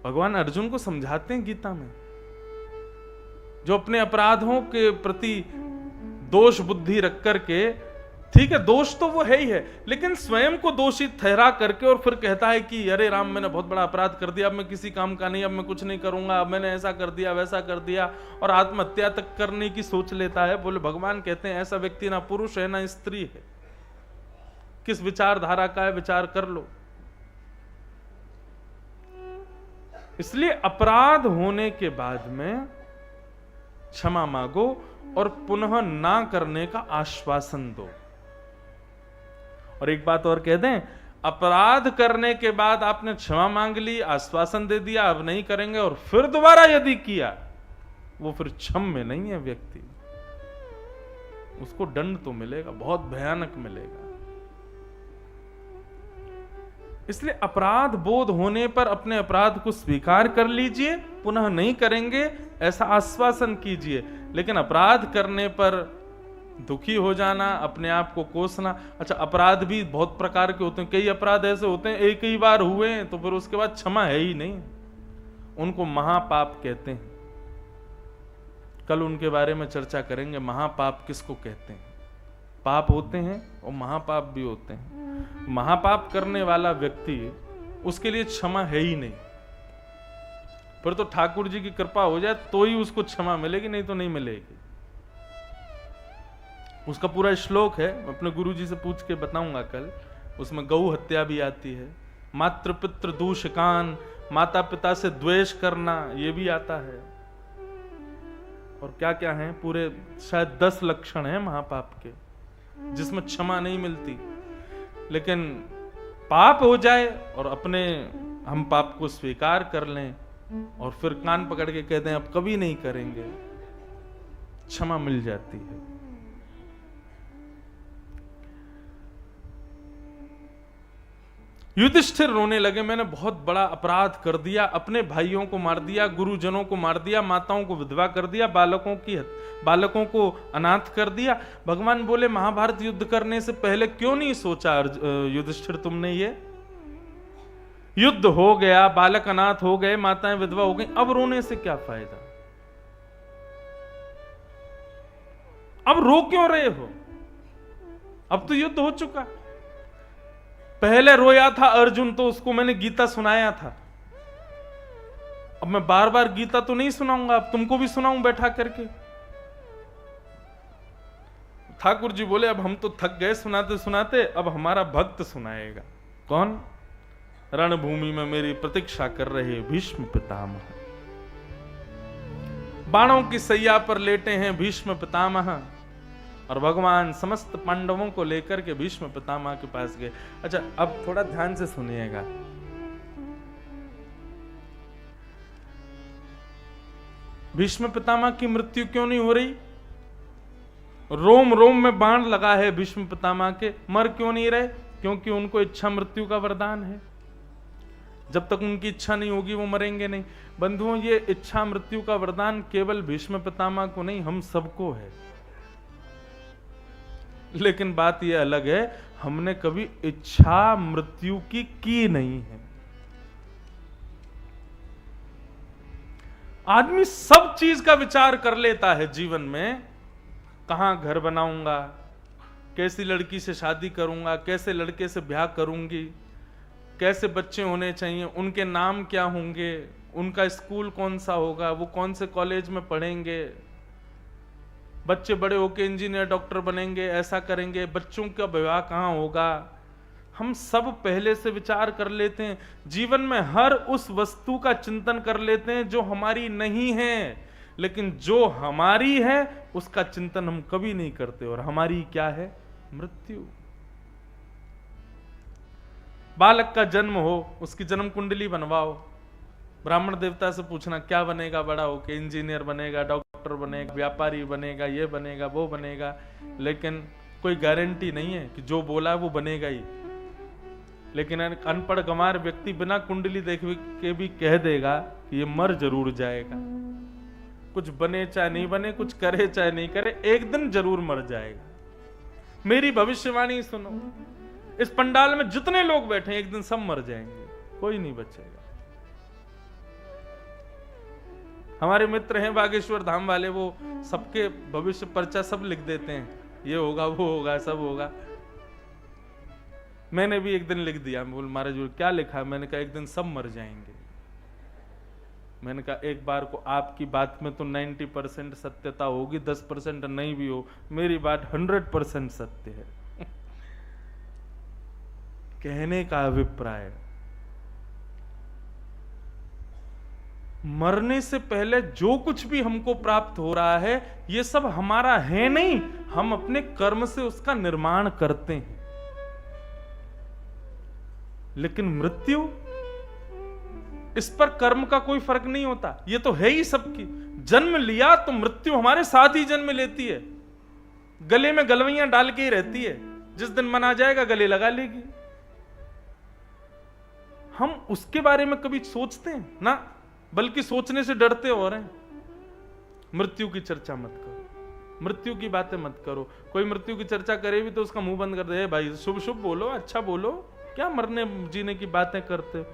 भगवान अर्जुन को समझाते हैं गीता में, जो अपने अपराधों के प्रति दोष बुद्धि रख करके, ठीक है दोष तो वो है ही है, लेकिन स्वयं को दोषी ठहरा करके और फिर कहता है कि अरे राम मैंने बहुत बड़ा अपराध कर दिया, अब मैं किसी काम का नहीं, अब मैं कुछ नहीं करूंगा, अब मैंने ऐसा कर दिया वैसा कर दिया, और आत्महत्या तक करने की सोच लेता है। बोले भगवान कहते हैं ऐसा व्यक्ति ना पुरुष है ना स्त्री है, किस विचारधारा का है विचार कर लो। इसलिए अपराध होने के बाद में क्षमा मांगो और पुनः ना करने का आश्वासन दो। और एक बात और कह दें, अपराध करने के बाद आपने क्षमा मांग ली, आश्वासन दे दिया अब नहीं करेंगे, और फिर दोबारा यदि किया, वो फिर क्षम्य नहीं है व्यक्ति, उसको दंड तो मिलेगा, बहुत भयानक मिलेगा। इसलिए अपराध बोध होने पर अपने अपराध को स्वीकार कर लीजिए, पुनः नहीं करेंगे ऐसा आश्वासन कीजिए। लेकिन अपराध करने पर दुखी हो जाना, अपने आप को कोसना, अच्छा अपराध भी बहुत प्रकार के होते हैं, कई अपराध ऐसे होते हैं एक ही बार हुए हैं तो फिर उसके बाद क्षमा है ही नहीं, उनको महापाप कहते हैं। कल उनके बारे में चर्चा करेंगे, महापाप किसको कहते हैं। पाप होते हैं और महापाप भी होते हैं। महापाप करने वाला व्यक्ति, उसके लिए क्षमा है ही नहीं, फिर तो ठाकुर जी की कृपा हो जाए तो ही उसको क्षमा मिलेगी, नहीं तो नहीं मिलेगी। उसका पूरा श्लोक है, अपने गुरु जी से पूछ के बताऊंगा कल, उसमें गौ हत्या भी आती है, मातृ पितृ दूषकान, माता पिता से द्वेष करना, ये भी आता है, और क्या क्या है, पूरे शायद 10 लक्षण हैं महापाप के जिसमें क्षमा नहीं मिलती। लेकिन पाप हो जाए और अपने हम पाप को स्वीकार कर लें और फिर कान पकड़ के कहते हैं अब कभी नहीं करेंगे, क्षमा मिल जाती है। युधिष्ठिर रोने लगे, मैंने बहुत बड़ा अपराध कर दिया, अपने भाइयों को मार दिया, गुरुजनों को मार दिया, माताओं को विधवा कर दिया, बालकों को अनाथ कर दिया। भगवान बोले महाभारत युद्ध करने से पहले क्यों नहीं सोचा युधिष्ठिर तुमने, ये युद्ध हो गया, बालक अनाथ हो गए, माताएं विधवा हो गई, अब रोने से क्या फायदा, अब रो क्यों रहे हो, अब तो युद्ध हो चुका। पहले रोया था अर्जुन तो उसको मैंने गीता सुनाया था, अब मैं बार बार गीता तो नहीं सुनाऊंगा, अब तुमको भी सुनाऊं बैठा करके। ठाकुर जी बोले अब हम तो थक गए सुनाते सुनाते, अब हमारा भक्त सुनाएगा। कौन? रणभूमि में मेरी प्रतीक्षा कर रहे भीष्म पितामह, बाणों की सैया पर लेटे हैं भीष्म पितामह, और भगवान समस्त पांडवों को लेकर के भीष्म पितामह के पास गए। अच्छा अब थोड़ा ध्यान से सुनिएगा, भीष्म पितामह की मृत्यु क्यों नहीं हो रही? रोम रोम में बाण लगा है भीष्म पितामह के, मर क्यों नहीं रहे? क्योंकि उनको इच्छा मृत्यु का वरदान है, जब तक उनकी इच्छा नहीं होगी वो मरेंगे नहीं। बंधुओं, ये इच्छा मृत्यु का वरदान केवल भीष्म पितामह को नहीं, हम सबको है। लेकिन बात यह अलग है, हमने कभी इच्छा मृत्यु की नहीं है। आदमी सब चीज का विचार कर लेता है जीवन में, कहां घर बनाऊंगा, कैसी लड़की से शादी करूंगा, कैसे लड़के से ब्याह करूंगी, कैसे बच्चे होने चाहिए, उनके नाम क्या होंगे, उनका स्कूल कौन सा होगा, वो कौन से कॉलेज में पढ़ेंगे, बच्चे बड़े होके इंजीनियर डॉक्टर बनेंगे, ऐसा करेंगे, बच्चों का विवाह कहाँ होगा, हम सब पहले से विचार कर लेते हैं। जीवन में हर उस वस्तु का चिंतन कर लेते हैं जो हमारी नहीं है, लेकिन जो हमारी है उसका चिंतन हम कभी नहीं करते। और हमारी क्या है? मृत्यु। बालक का जन्म हो, उसकी जन्म कुंडली बनवाओ, ब्राह्मण देवता से पूछना क्या बनेगा बड़ा होके, इंजीनियर बनेगा, डॉक्टर बनेगा, व्यापारी बनेगा, ये बनेगा, वो बनेगा, लेकिन कोई गारंटी नहीं है कि जो बोला वो बनेगा ही। लेकिन अनपढ़ गंवार व्यक्ति बिना कुंडली देख के भी कह देगा कि ये मर जरूर जाएगा। कुछ बने चाहे नहीं बने, कुछ करे चाहे नहीं करे, एक दिन जरूर मर जाएगा। मेरी भविष्यवाणी सुनो, इस पंडाल में जितने लोग बैठे हैं एक दिन सब मर जाएंगे, कोई नहीं बचेगा। हमारे मित्र हैं बागेश्वर धाम वाले, वो सबके भविष्य पर्चा सब लिख देते हैं, ये होगा, वो होगा, सब होगा। मैंने भी एक दिन लिख दिया। बोल महाराज क्या लिखा है? मैंने कहा एक दिन सब मर जाएंगे। मैंने कहा एक बार को आपकी बात में तो 90% सत्यता होगी, 10% नहीं भी हो, मेरी बात 100% सत्य है। कहने का अभिप्राय, मरने से पहले जो कुछ भी हमको प्राप्त हो रहा है ये सब हमारा है नहीं, हम अपने कर्म से उसका निर्माण करते हैं। लेकिन मृत्यु, इस पर कर्म का कोई फर्क नहीं होता, ये तो है ही सबकी। जन्म लिया तो मृत्यु हमारे साथ ही जन्म लेती है, गले में गलवैयां डाल के ही रहती है, जिस दिन मन आ जाएगा गले लगा लेगी। हम उसके बारे में कभी सोचते हैं ना, बल्कि सोचने से डरते हो रहे हैं। मृत्यु की चर्चा मत करो, मृत्यु की बातें मत करो। कोई मृत्यु की चर्चा करे भी तो उसका मुंह बंद कर दे, भाई शुभ शुभ बोलो, अच्छा बोलो, क्या मरने जीने की बातें करते हो।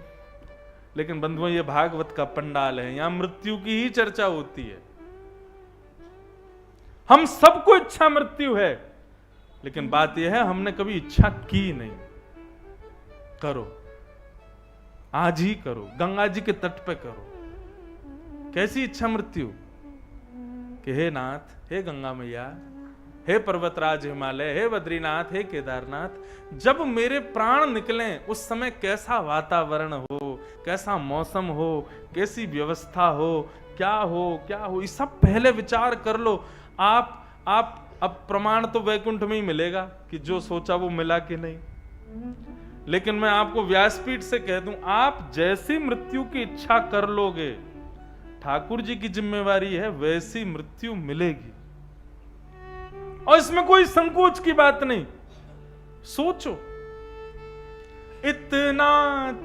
लेकिन बंधुओं, ये भागवत का पंडाल है, यहां मृत्यु की ही चर्चा होती है। हम सबको इच्छा मृत्यु है, लेकिन बात यह है हमने कभी इच्छा की नहीं। करो, आज ही करो, गंगा जी के तट पे करो। कैसी इच्छा मृत्यु कि हे नाथ, हे गंगा मैया, हे पर्वतराज हिमालय, हे बद्रीनाथ, हे केदारनाथ, जब मेरे प्राण निकलें उस समय कैसा वातावरण हो, कैसा मौसम हो, कैसी व्यवस्था हो, क्या हो, ये सब पहले विचार कर लो। आप अब प्रमाण तो वैकुंठ में ही मिलेगा कि जो सोचा वो मिला कि नहीं। लेकिन मैं आपको व्यासपीठ से कह दूं, आप जैसी मृत्यु की इच्छा कर लोगे, ठाकुर जी की जिम्मेवारी है, वैसी मृत्यु मिलेगी। और इसमें कोई संकोच की बात नहीं। सोचो, इतना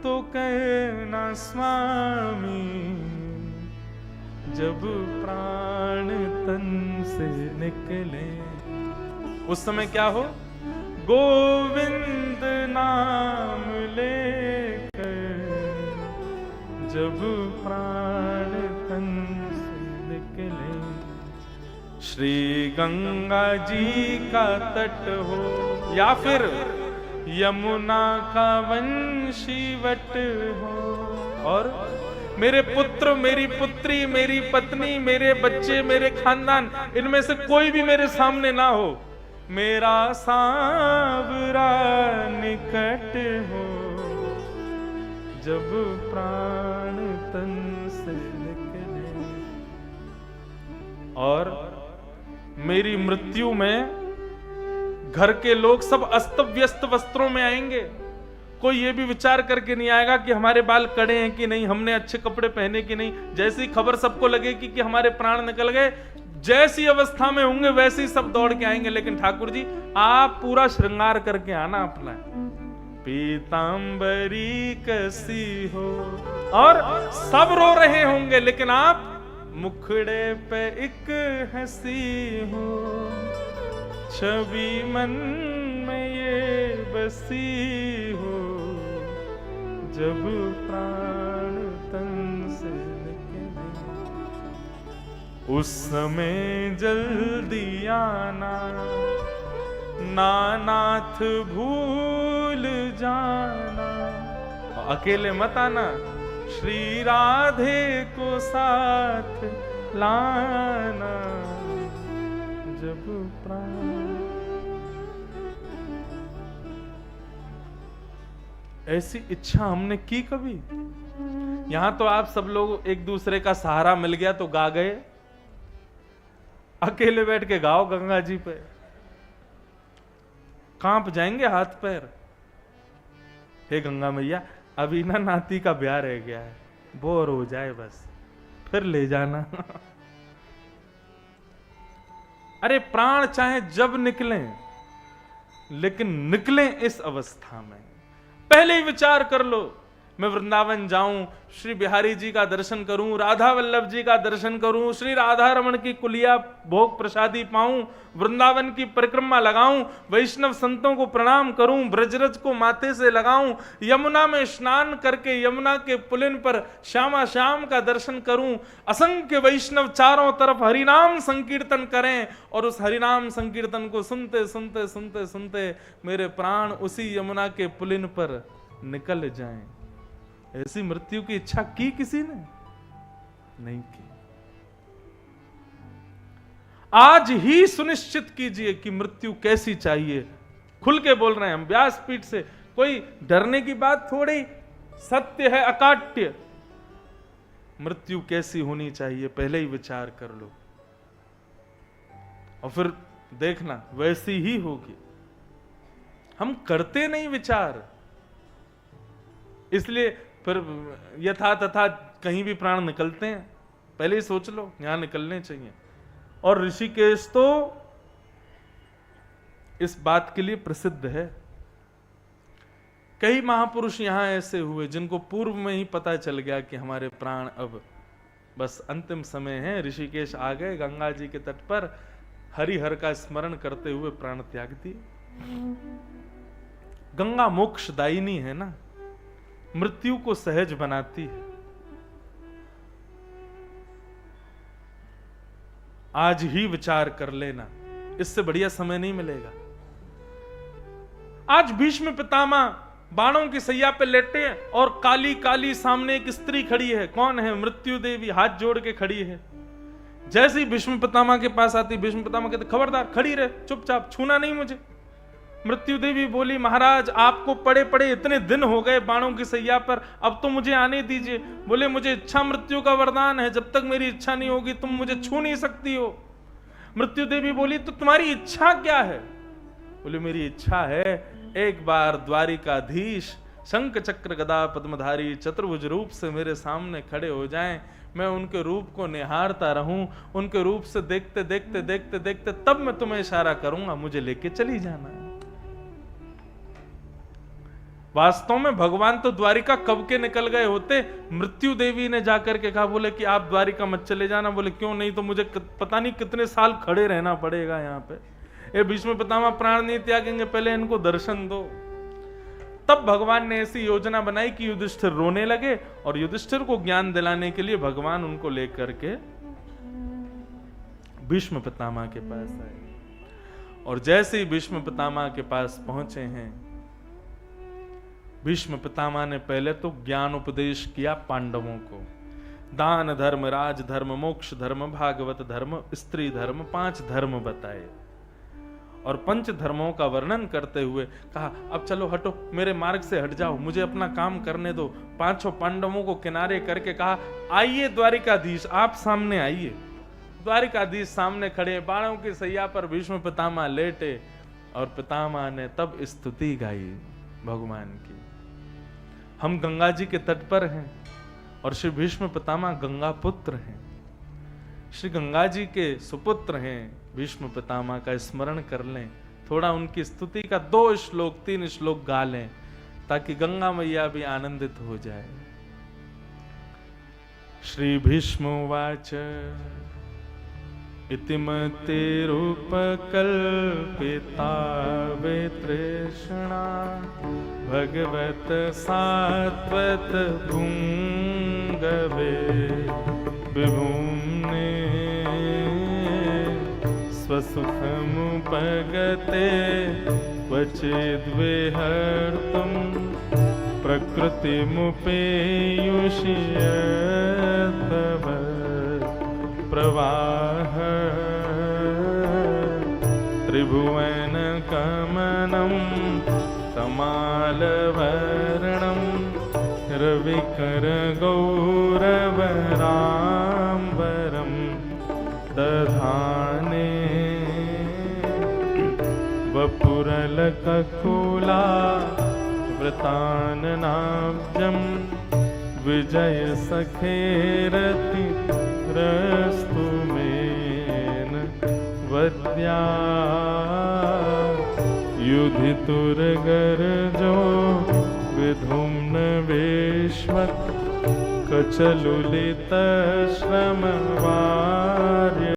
तो कहना स्वामी, जब प्राण तन से निकले, उस समय क्या हो? गोविंद नाम लेकर जब प्राण तन से निकले, श्री गंगा जी का तट हो या फिर यमुना का वंशीवट हो, और मेरे पुत्र, मेरी पुत्री, मेरी पत्नी, मेरे बच्चे, मेरे खानदान, इनमें से कोई भी मेरे सामने ना हो, मेरा सांवरा निकट हो, जब प्राण तन से निकले। और मेरी मृत्यु में घर के लोग सब अस्त व्यस्त वस्त्रों में आएंगे। कोई ये भी विचार करके नहीं आएगा कि हमारे बाल कड़े हैं कि नहीं, हमने अच्छे कपड़े पहने कि नहीं। जैसी खबर सबको लगेगी कि हमारे प्राण निकल गए, जैसी अवस्था में होंगे वैसे ही सब दौड़ के आएंगे। लेकिन ठाकुर जी, आप पूरा श्रृंगार करके आना अपना, पीतांबरी कसी हो, और सब रो रहे होंगे, लेकिन आप मुखड़े पे एक हंसी हो, छवि मन में ये बसी हो, जब प्राण तन से निकले, उस समय जल्दी आना, नानाथ भूल जाना, अकेले मत आना, श्री राधे को साथ लाना, जब प्राण। ऐसी इच्छा हमने की कभी? यहां तो आप सब लोग एक दूसरे का सहारा मिल गया तो गा गए, अकेले बैठ के गाओ गंगा जी पे, कांप जाएंगे हाथ पैर। हे गंगा मैया, अभी ना नाती का ब्याह रह गया है, बोर हो जाए बस, फिर ले जाना। अरे प्राण चाहे जब निकलें, लेकिन निकलें इस अवस्था में। पहले ही विचार कर लो, मैं वृंदावन जाऊं, श्री बिहारी जी का दर्शन करूं, राधा वल्लभ जी का दर्शन करूं, श्री राधा रमण की कुलिया भोग प्रसादी पाऊं, वृंदावन की परिक्रमा लगाऊं, वैष्णव संतों को प्रणाम करूं, ब्रजरज को माथे से लगाऊं, यमुना में स्नान करके यमुना के पुलिन पर श्यामा श्याम का दर्शन करूं, असंख्य वैष्णव चारों तरफ हरिनाम संकीर्तन करें और उस हरिनाम संकीर्तन को सुनते सुनते सुनते सुनते मेरे प्राण उसी यमुना के पुलिन पर निकल जाएं। ऐसी मृत्यु की इच्छा की किसी ने? नहीं की। आज ही सुनिश्चित कीजिए कि मृत्यु कैसी चाहिए। खुल के बोल रहे हैं हम व्यासपीठ से, कोई डरने की बात थोड़ी, सत्य है अकाट्य। मृत्यु कैसी होनी चाहिए पहले ही विचार कर लो और फिर देखना वैसी ही होगी। हम करते नहीं विचार, इसलिए फिर यथा तथा कहीं भी प्राण निकलते हैं। पहले ही सोच लो यहां निकलने चाहिए। और ऋषिकेश तो इस बात के लिए प्रसिद्ध है। कई महापुरुष यहां ऐसे हुए जिनको पूर्व में ही पता चल गया कि हमारे प्राण अब बस अंतिम समय है, ऋषिकेश आ गए, गंगा जी के तट पर हरिहर का स्मरण करते हुए प्राण त्याग दिए। गंगा मोक्षदायिनी है ना, मृत्यु को सहज बनाती है। आज ही विचार कर लेना, इससे बढ़िया समय नहीं मिलेगा। आज भीष्म पितामह बाणों की सैया पे लेटे हैं और काली काली सामने एक स्त्री खड़ी है। कौन है? मृत्यु देवी हाथ जोड़ के खड़ी है। जैसे ही भीष्म पितामह के पास आती, भीष्म पितामह कहते खबरदार खड़ी रहे, चुपचाप, छूना नहीं मुझे। मृत्यु देवी बोली महाराज आपको पड़े पड़े इतने दिन हो गए बाणों की सैया पर, अब तो मुझे आने दीजिए। बोले मुझे इच्छा मृत्यु का वरदान है, जब तक मेरी इच्छा नहीं होगी तुम मुझे छू नहीं सकती हो। मृत्यु देवी बोली तो तुम्हारी इच्छा क्या है? बोले मेरी इच्छा है एक बार द्वारिकाधीश शंख चक्र गदा पद्मधारी चतुर्भुज रूप से मेरे सामने खड़े हो जाएं, मैं उनके रूप को निहारता रहूं, उनके रूप से देखते देखते देखते देखते तब मैं तुम्हें इशारा करूंगा, मुझे लेके चली जाना है। वास्तव में भगवान तो द्वारिका कब के निकल गए होते। मृत्यु देवी ने जाकर के कहा, बोले कि आप द्वारिका मत चले जाना। बोले क्यों नहीं? तो मुझे पता नहीं कितने साल खड़े रहना पड़ेगा यहाँ पे। ये भीष्म पितामह प्राण नहीं त्यागेंगे, पहले इनको दर्शन दो। तब भगवान ने ऐसी योजना बनाई कि युधिष्ठिर रोने लगे और युधिष्ठिर को ज्ञान दिलाने के लिए भगवान उनको लेकर के भीष्म पितामह के पास आए। और जैसे ही भीष्म पितामह के पास पहुंचे हैं, भीष्म पितामह ने पहले तो ज्ञान उपदेश किया पांडवों को। दान धर्म, राज धर्म, मोक्ष धर्म, भागवत धर्म, स्त्री धर्म, 5 धर्म बताए और 5 धर्मों का वर्णन करते हुए कहा अब चलो हटो, मेरे मार्ग से हट जाओ, मुझे अपना काम करने दो। 5 पांडवों को किनारे करके कहा आइए द्वारिकाधीश, आप सामने आइए। द्वारिकाधीश सामने खड़े, बाणों की सैया पर भीष्म पितामह लेटे और पितामह ने तब स्तुति गाई भगवान की। हम गंगा जी के तट पर हैं और श्री भीष्म पितामह गंगा पुत्र हैं, श्री गंगा जी के सुपुत्र हैं। भीष्म पितामह का स्मरण कर लें, थोड़ा उनकी स्तुति का 2 श्लोक 3 श्लोक गा लें ताकि गंगा मैया भी आनंदित हो जाए। श्री भीष्मोवाच इतिमतिरुपकल्पिता वितृष्णा भगवत सात्वत भुङ्गवे विभुम्ने स्वसुखमुपगते क्वचिद्विहर्तुं प्रकृतिमुपेयुष्यतव प्रवाह त्रिभुवनकमनं तमालवर्णं रविकरगौरवराम्बरं दधाने ककुला वृताननाब्जं विजय सखेरति रस्तु मेन वद्या युधितुर्गर्जो विधुम्न वेश्मत् कचलुलितश्रमवा